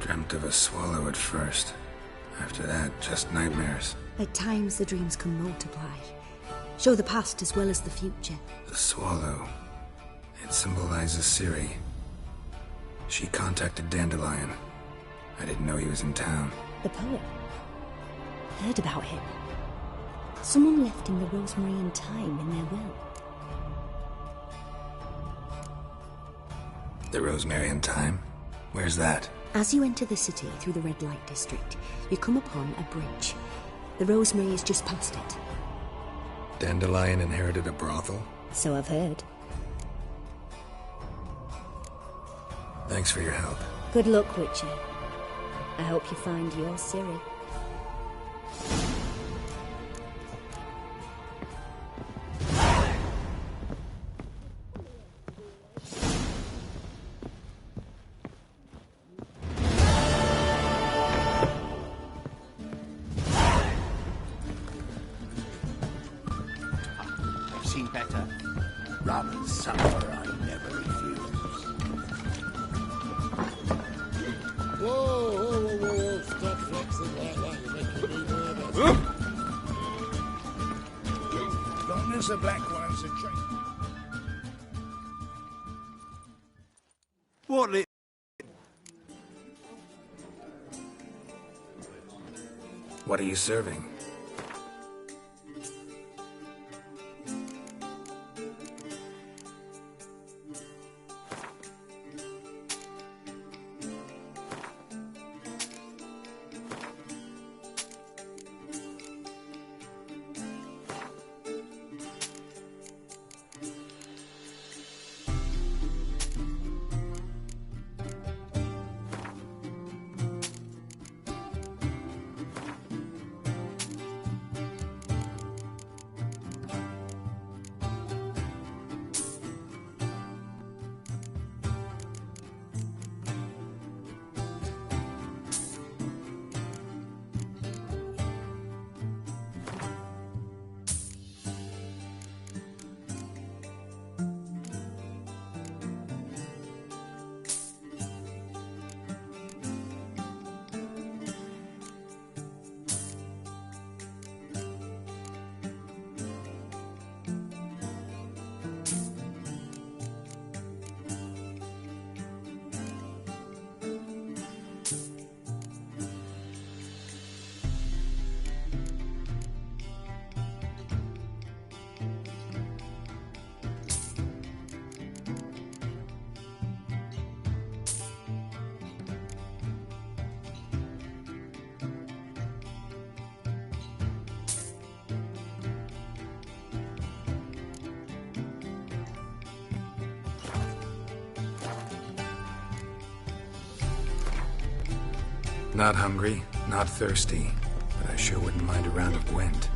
Dreamt of a swallow at first. After that, just nightmares. At times the dreams can multiply. Show the past as well as the future. The swallow. It symbolizes Ciri. She contacted Dandelion. I didn't know he was in town. The poet. Heard about him. Someone left him the rosemary and thyme in their will. The rosemary and thyme? Where's that? As you enter the city through the red light district, you come upon a bridge. The rosemary is just past it. Dandelion inherited a brothel? So I've heard. Thanks for your help. Good luck, Witcher. I hope you find your Ciri. I've seen better. Rum and supper I never refuse. Whoa, stop flexing like that, you're making me nervous. Long as the black ones are trained. What What are you serving? Not hungry, not thirsty, but I sure wouldn't mind a round of Gwent.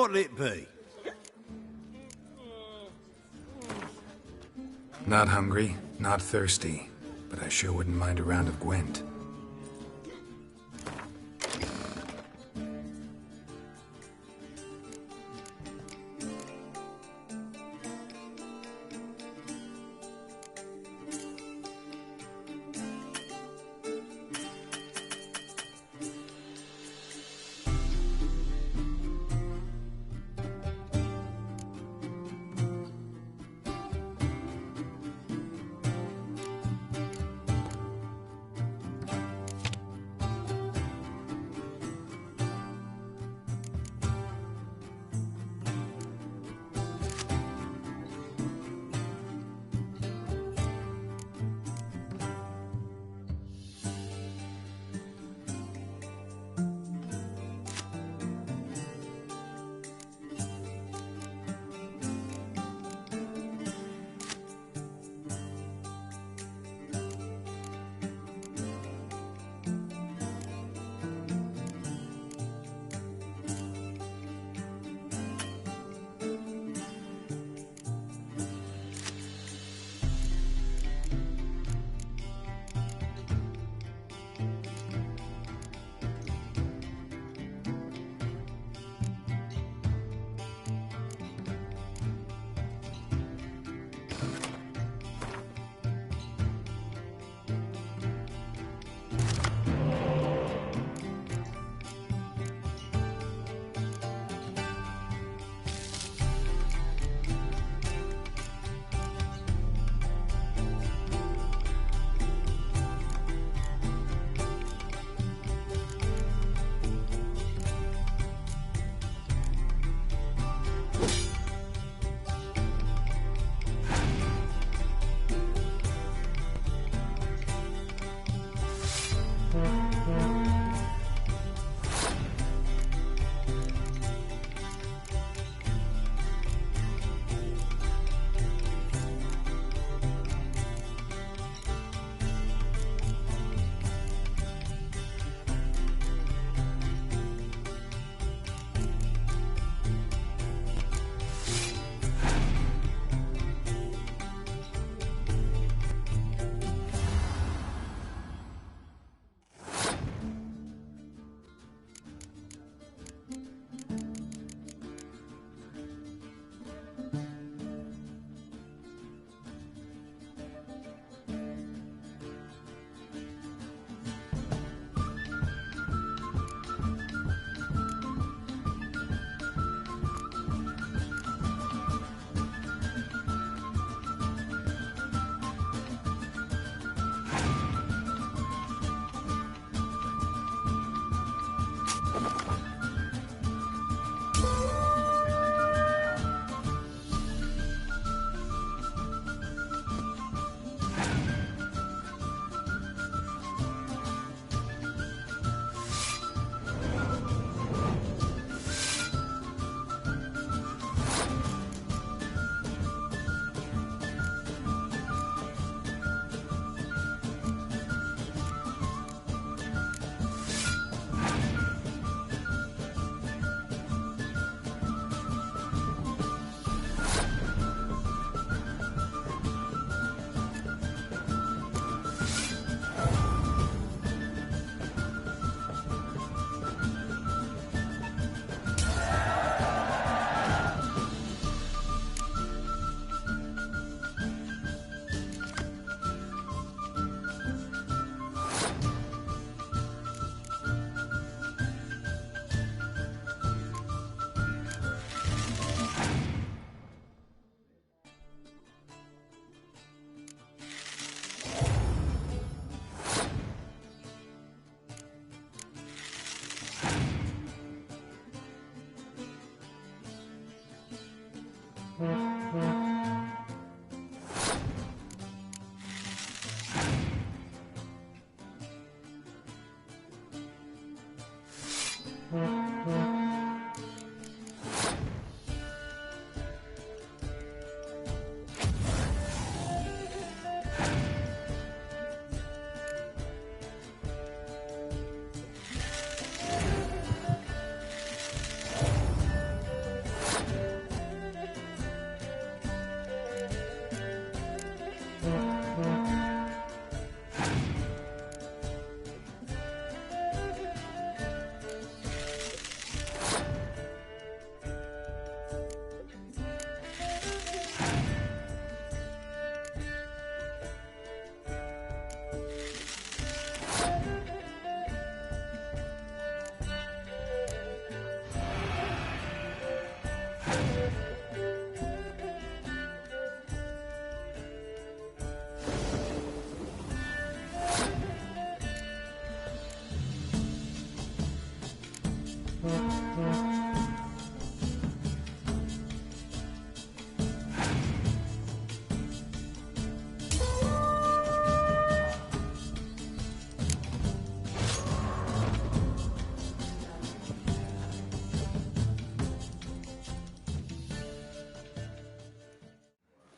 What'll it be? Not hungry, not thirsty, but I sure wouldn't mind a round of Gwent.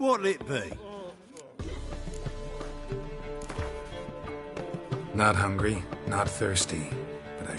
What'll it be? Not hungry, not thirsty, but I...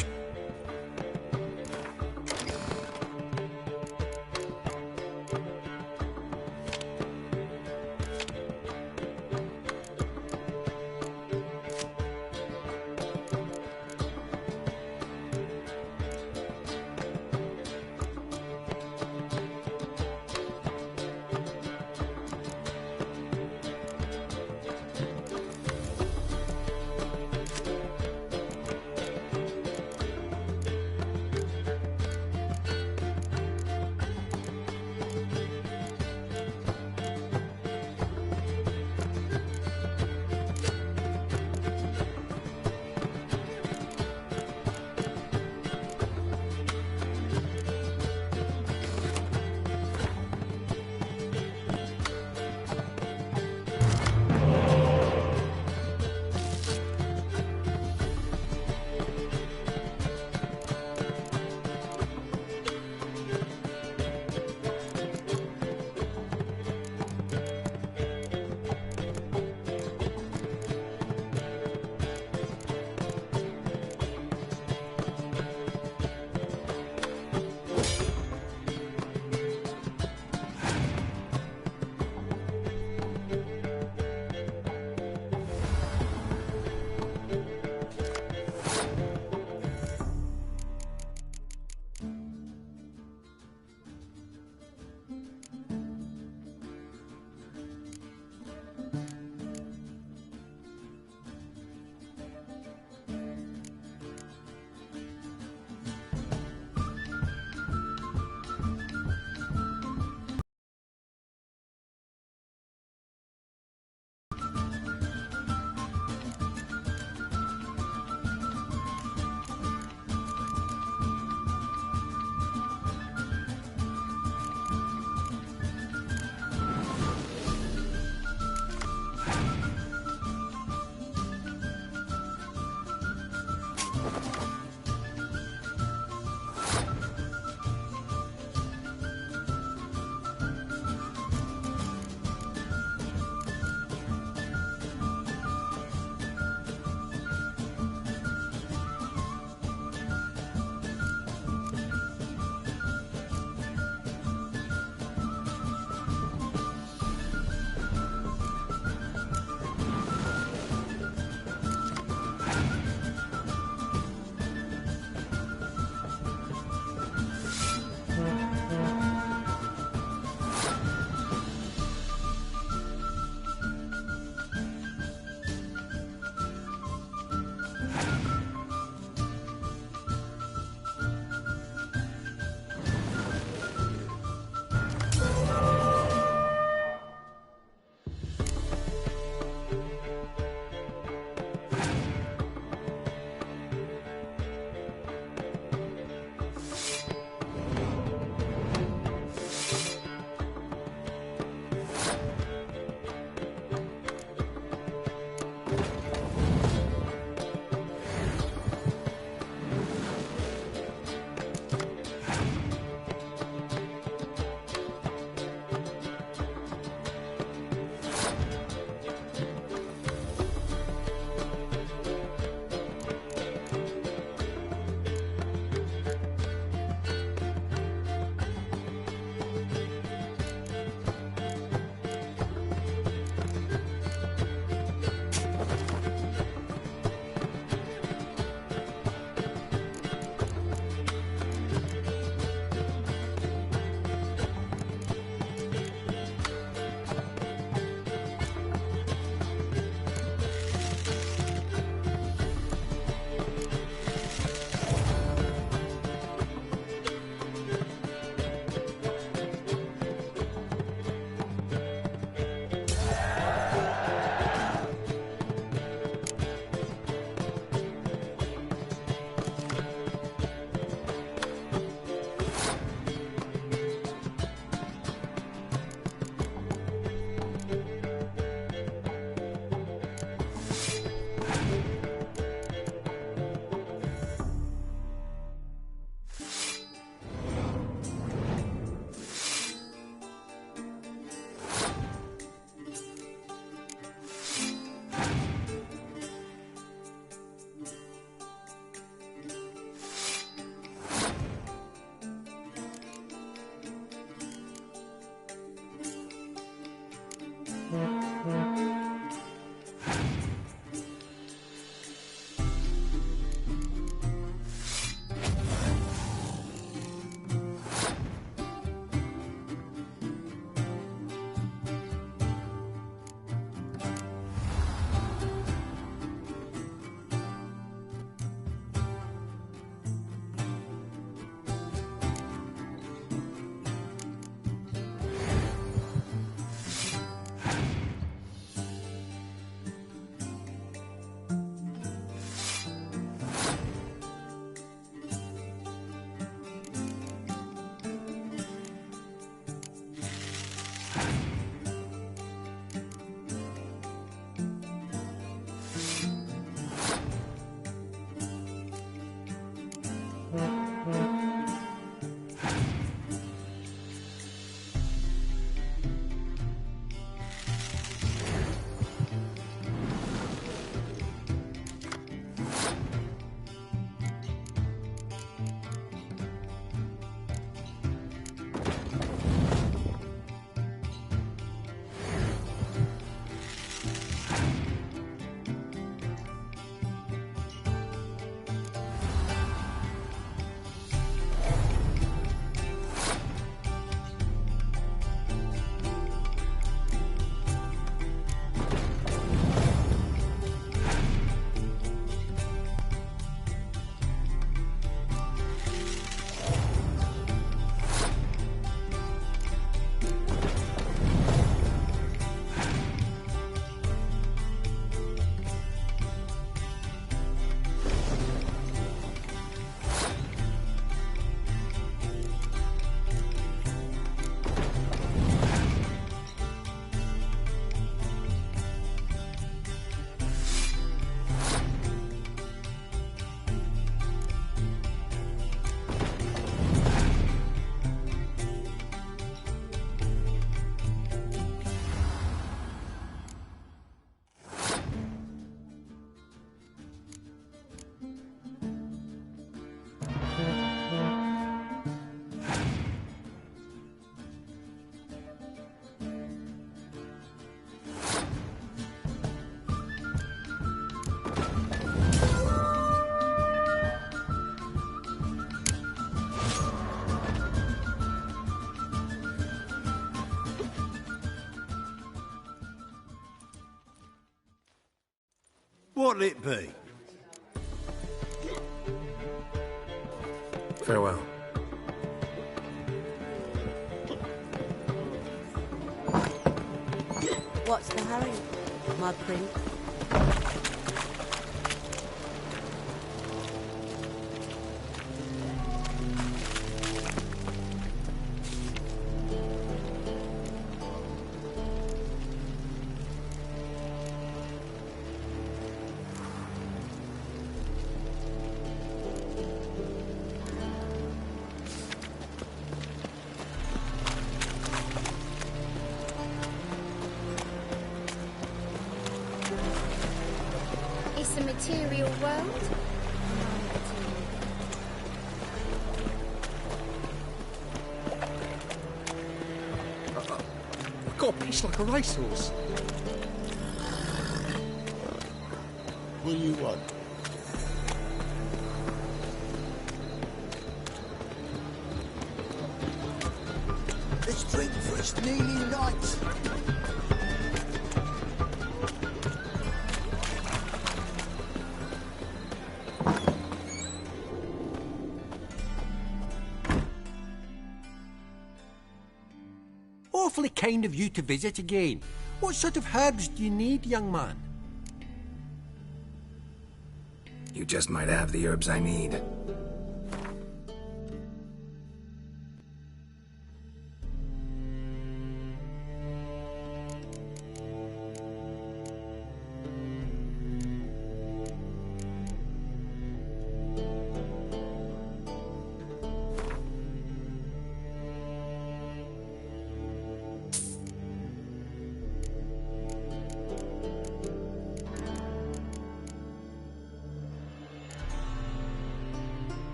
What'll it be? Farewell. What's the hurry, my prince? It's a material world. I've got a piece like a racehorse. What do you want? Let's drink for its nearly night. Awfully kind of you to visit again. What sort of herbs do you need, young man? You just might have the herbs I need.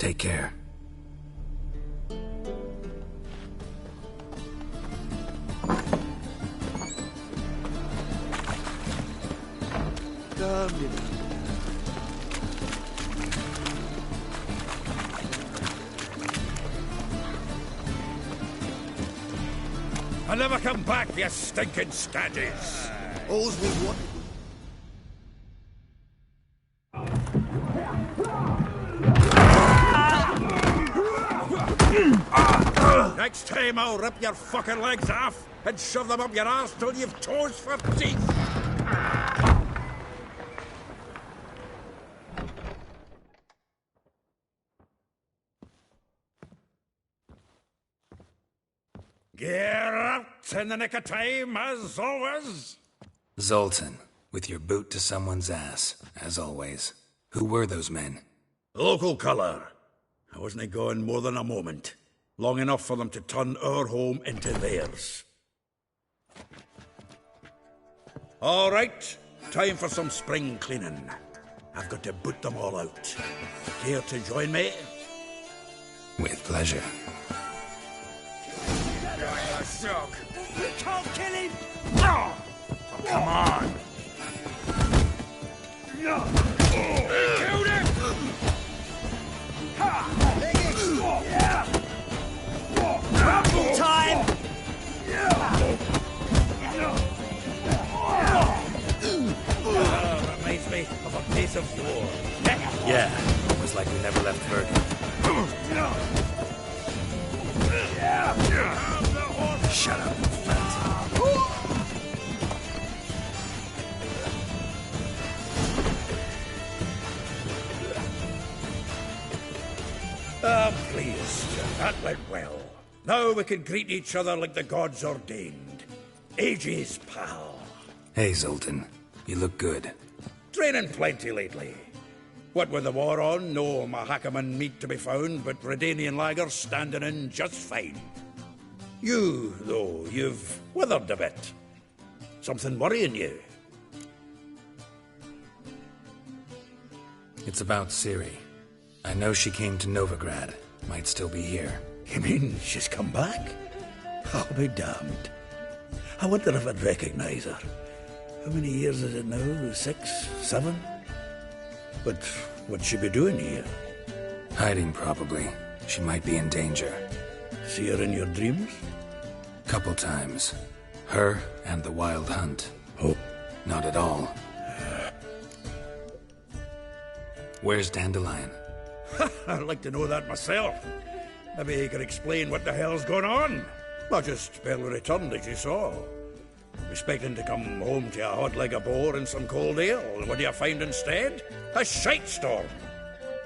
Take care. I'll never come back, you stinking staggies. All's we want. Next time I'll rip your fucking legs off and shove them up your arse till you've toes for teeth. Get out in the nick of time, as always. Zoltan, with your boot to someone's ass, as always. Who were those men? Local colour. I wasn't gone more than a moment. Long enough for them to turn our home into theirs. All right, time for some spring cleaning. I've got to boot them all out. Care to join me? With pleasure. We can't kill him! Oh, come on! Killed him! Rumble time! Reminds me of a piece of war. Yeah, almost like we never left Bergen. Shut up, please. That went well. Now we can greet each other like the gods ordained. Ages, pal. Hey, Zoltan. You look good. Training plenty lately. What with the war on, no Mahakaman meat to be found, but Redanian lagers standing in just fine. You, though, you've withered a bit. Something worrying you? It's about Ciri. I know she came to Novigrad. Might still be here. You mean she's come back? I'll be damned. I wonder if I'd recognize her. How many years is it now? 6, 7? But what'd she be doing here? Hiding, probably. She might be in danger. See her in your dreams? Couple times. Her and the Wild Hunt. Oh. Not at all. Where's Dandelion? I'd like to know that myself. Maybe he could explain what the hell's going on. Not just barely returned, as you saw. Expecting to come home to a hot leg of boar and some cold ale. What do you find instead? A shite storm.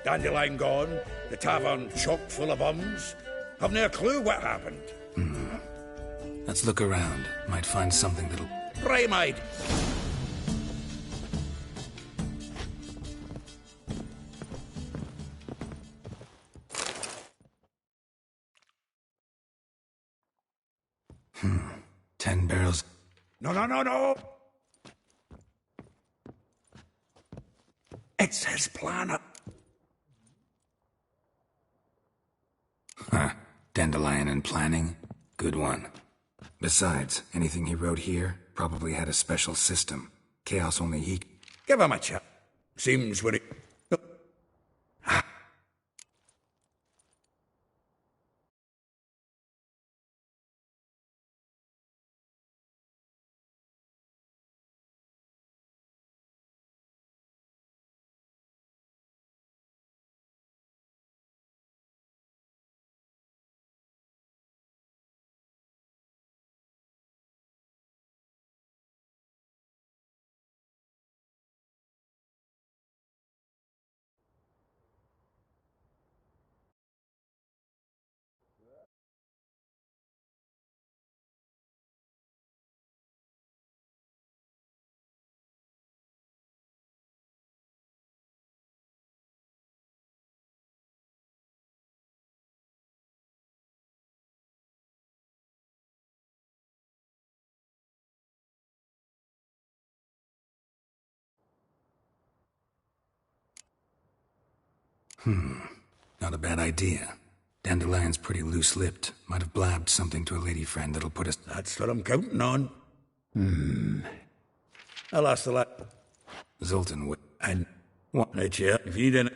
Dandelion gone, the tavern chock full of bums. Have no clue what happened. Let's look around. Might find something that'll... Brymide! Hmm. 10 barrels... No! It's his planet. Huh. Dandelion and planning? Good one. Besides, anything he wrote here probably had a special system. Chaos only he... Give him a chat. Seems when it... Not a bad idea. Dandelion's pretty loose-lipped. Might have blabbed something to a lady friend that'll put us... That's what I'm counting on. I lost a lot. Zoltan would... And what, you? If you didn't...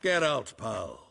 Get out, pal.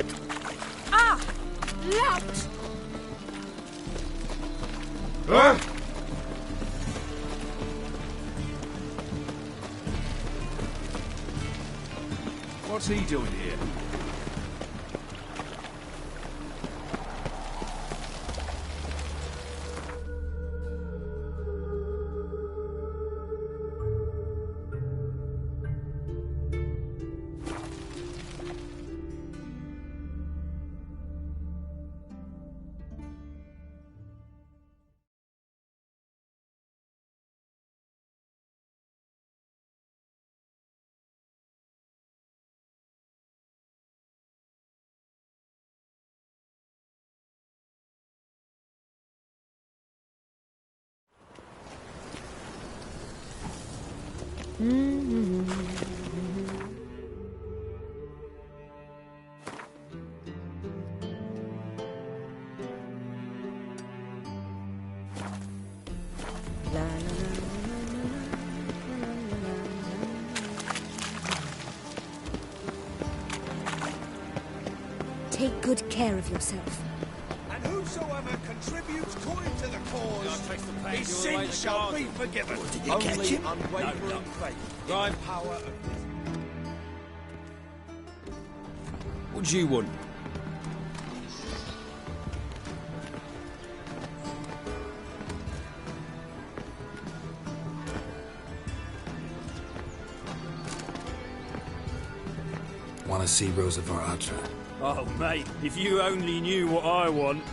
head. Ah! Lout! Huh? What's he doing here? Take good care of yourself. And whosoever contributes coin to the cause, his sins shall be forgiven. Did you catch him? Unwavering faith. Right power of this. What do you want? Want to see Rosa Atra? Oh, mate, if you only knew what I want.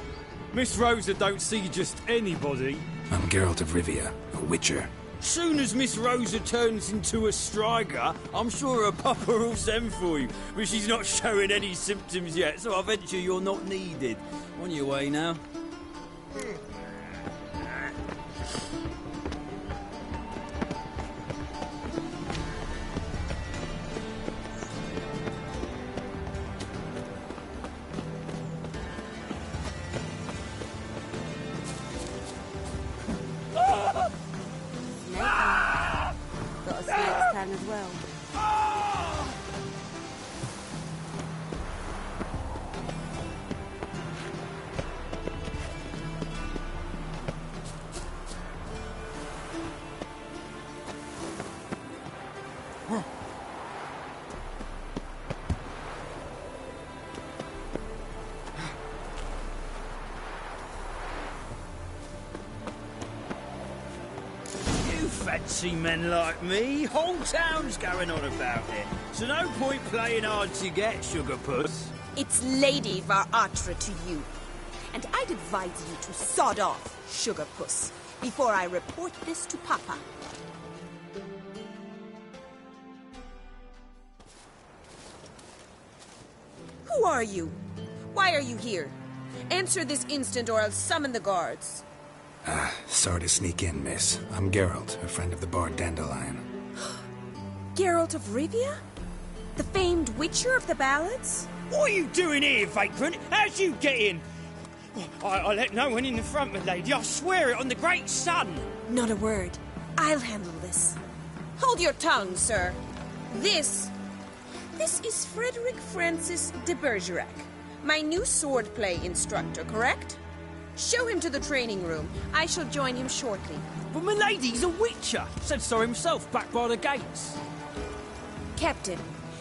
Miss Rosa don't see just anybody. I'm Geralt of Rivia, a witcher. Soon as Miss Rosa turns into a striker, I'm sure her papa will send for you. But she's not showing any symptoms yet, so I venture you're not needed. On your way now. Got a snake's tongue as well. Fancy men like me, whole town's going on about it. So no point playing hard to get, sugar puss. It's Lady Atra to you. And I'd advise you to sod off, sugar puss, before I report this to Papa. Who are you? Why are you here? Answer this instant or I'll summon the guards. Sorry to sneak in, miss. I'm Geralt, a friend of the Bard Dandelion. Geralt of Rivia? The famed witcher of the ballads? What are you doing here, vagrant? How'd you get in? I let no one in the front, my lady. I swear it on the great sun. Not a word. I'll handle this. Hold your tongue, sir. This is Frederick Francis de Bergerac, my new swordplay instructor, correct? Show him to the training room. I shall join him shortly. But my lady's a witcher. Said so himself back by the gates. Captain,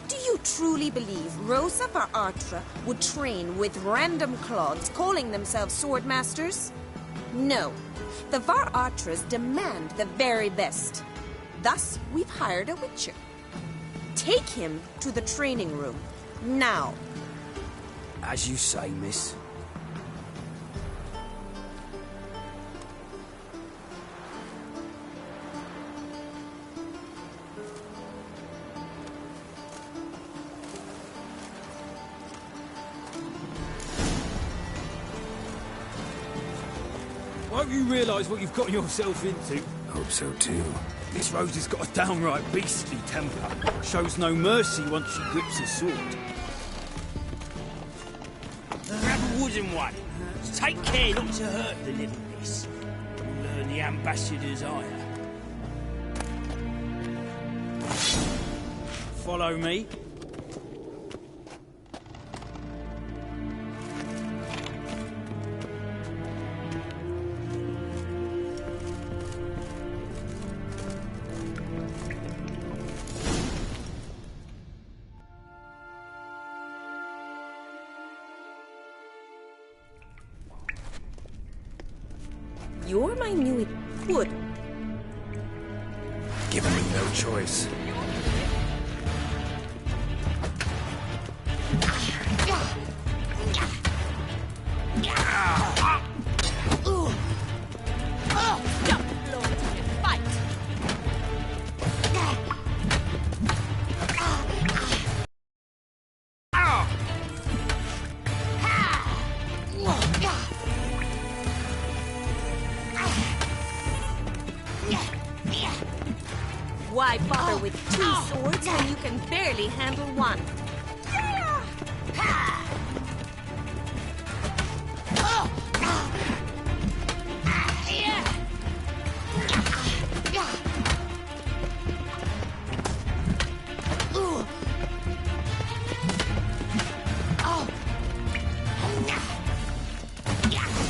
do you truly believe Rosa Atra would train with random clods calling themselves swordmasters? No. The Atras demand the very best. Thus, we've hired a witcher. Take him to the training room. Now. As you say, miss. Hope you realise what you've got yourself into. Hope so too. Miss Rosa's got a downright beastly temper. Shows no mercy once she grips a sword. Grab a wooden one. Take care not to hurt the little miss. You'll learn the ambassador's ire. Follow me. you're my new would. Given me no choice. Why bother with two swords when you can barely handle one?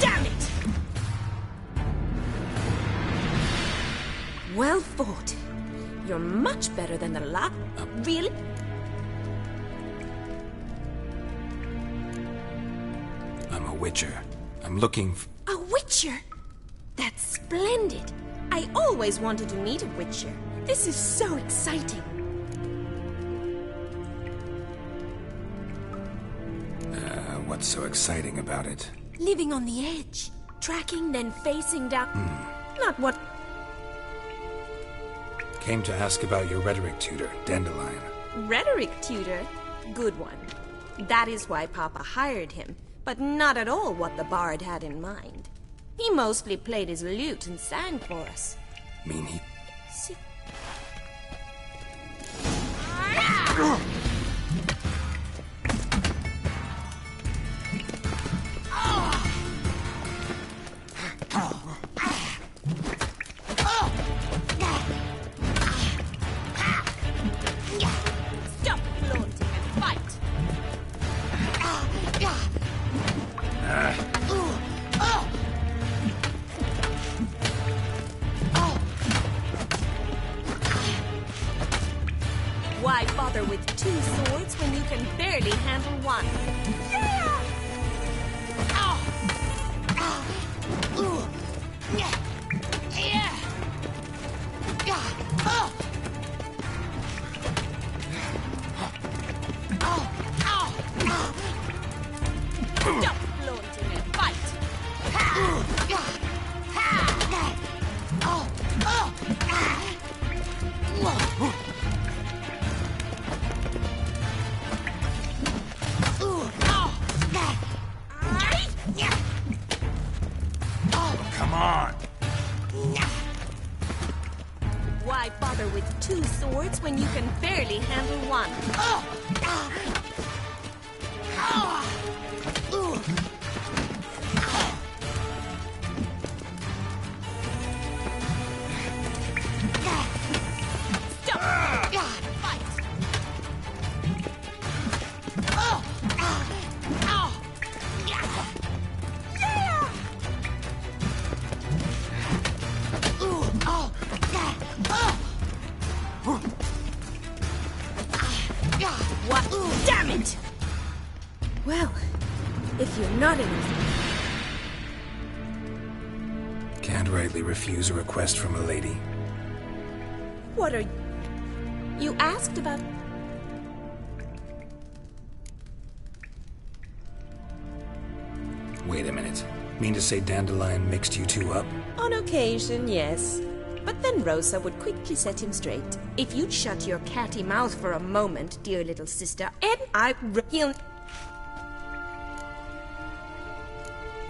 Damn it! Well fought. You're much better than the lot. Really? I'm a witcher. I'm looking A witcher? That's splendid. I always wanted to meet a witcher. This is so exciting. What's so exciting about it? Living on the edge. Tracking, then facing down. Not what... Came to ask about your rhetoric tutor, Dandelion. Rhetoric tutor? Good one. That is why Papa hired him, but not at all what the bard had in mind. He mostly played his lute and sang for us. Mean he... See... Stop flaunting and fight! Why bother with two swords when you can barely handle one? Stop flaunting and fight! Come on! Why bother with two swords when you can barely handle one? Stop! Fight! What? Damn it! Well, if you're not in... Can't rightly refuse a request from a lady. What are you... You asked about... Wait a minute. Mean to say Dandelion mixed you two up? On occasion, yes. But then Rosa would quickly set him straight. If you'd shut your catty mouth for a moment, dear little sister, and he'll...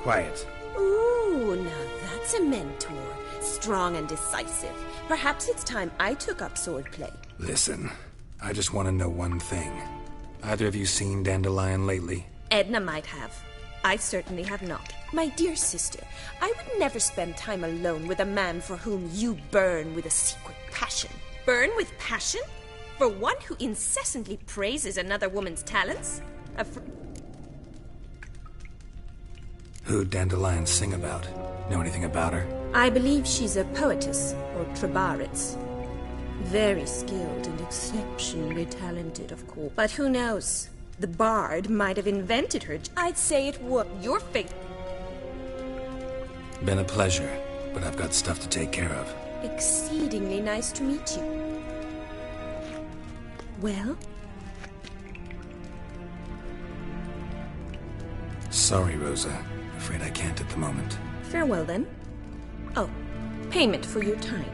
Quiet. Ooh, now that's a mentor. Strong and decisive. Perhaps it's time I took up swordplay. Listen, I just want to know one thing. Either of you seen Dandelion lately? Edna might have. I certainly have not. My dear sister, I would never spend time alone with a man for whom you burn with a secret passion. Burn with passion? For one who incessantly praises another woman's talents? Who'd Dandelion sing about? Know anything about her? I believe she's a poetess, or trebarets. Very skilled and exceptionally talented, of course. But who knows? The bard might have invented her. I'd say it would. Your fate. Been a pleasure. but I've got stuff to take care of. Exceedingly nice to meet you. Well? Sorry, Rosa. Afraid I can't at the moment. Farewell, then. Oh, payment for your time.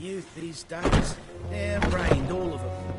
Youth these days, they're brained, all of them.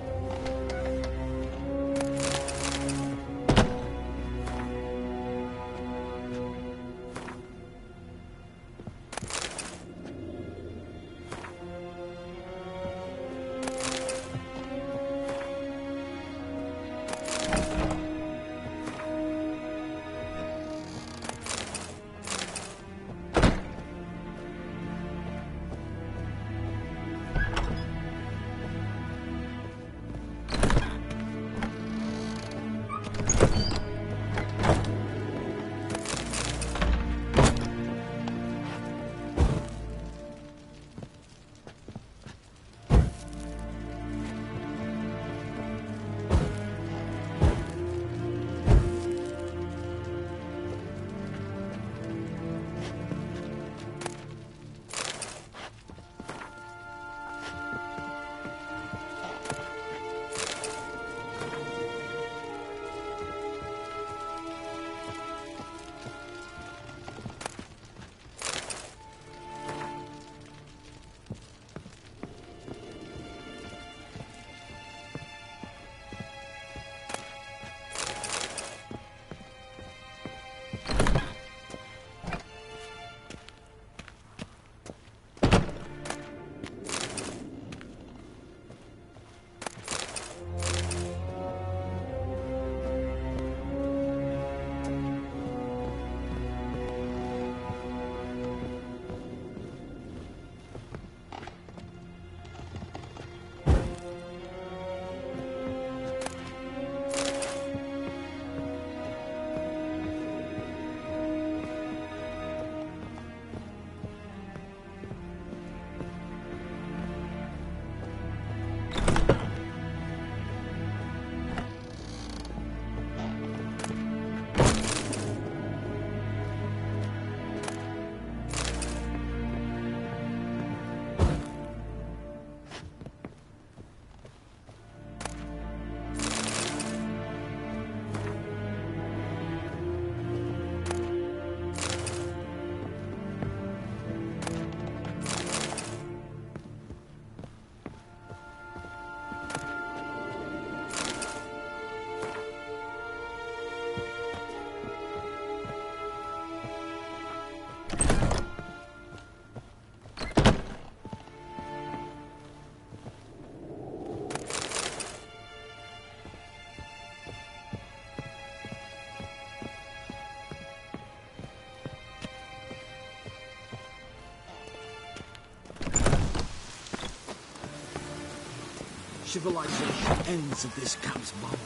civilization ends if this comes bombing.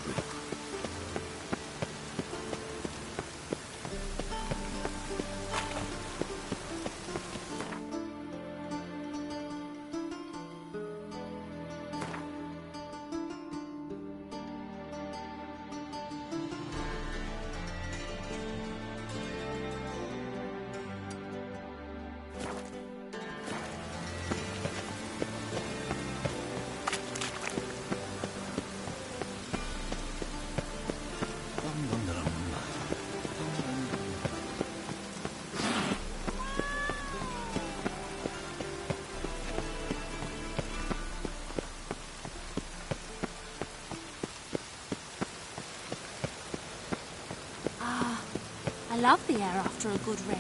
I love the air after a good rain.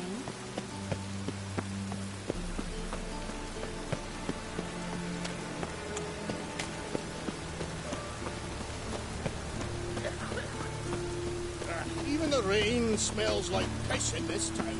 Even the rain smells like piss in this town.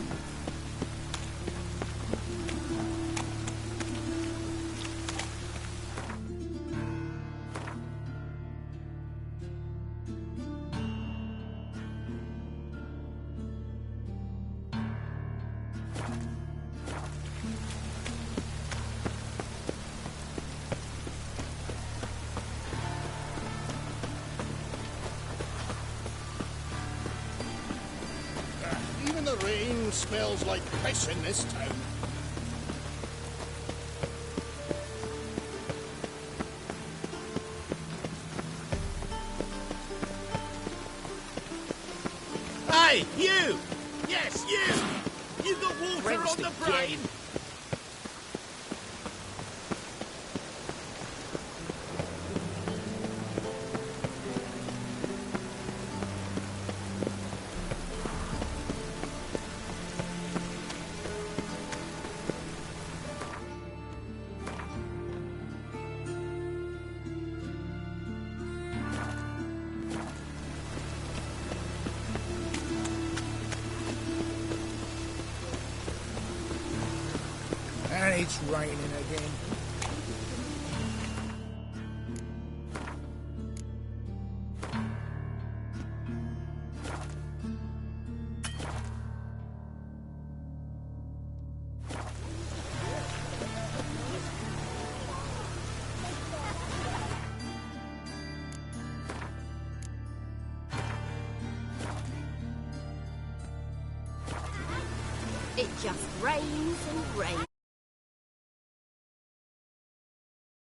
Even the rain smells like piss in this town. Hey, you! Yes, you! You got water on the brain! And it's raining again. It just rains and rains.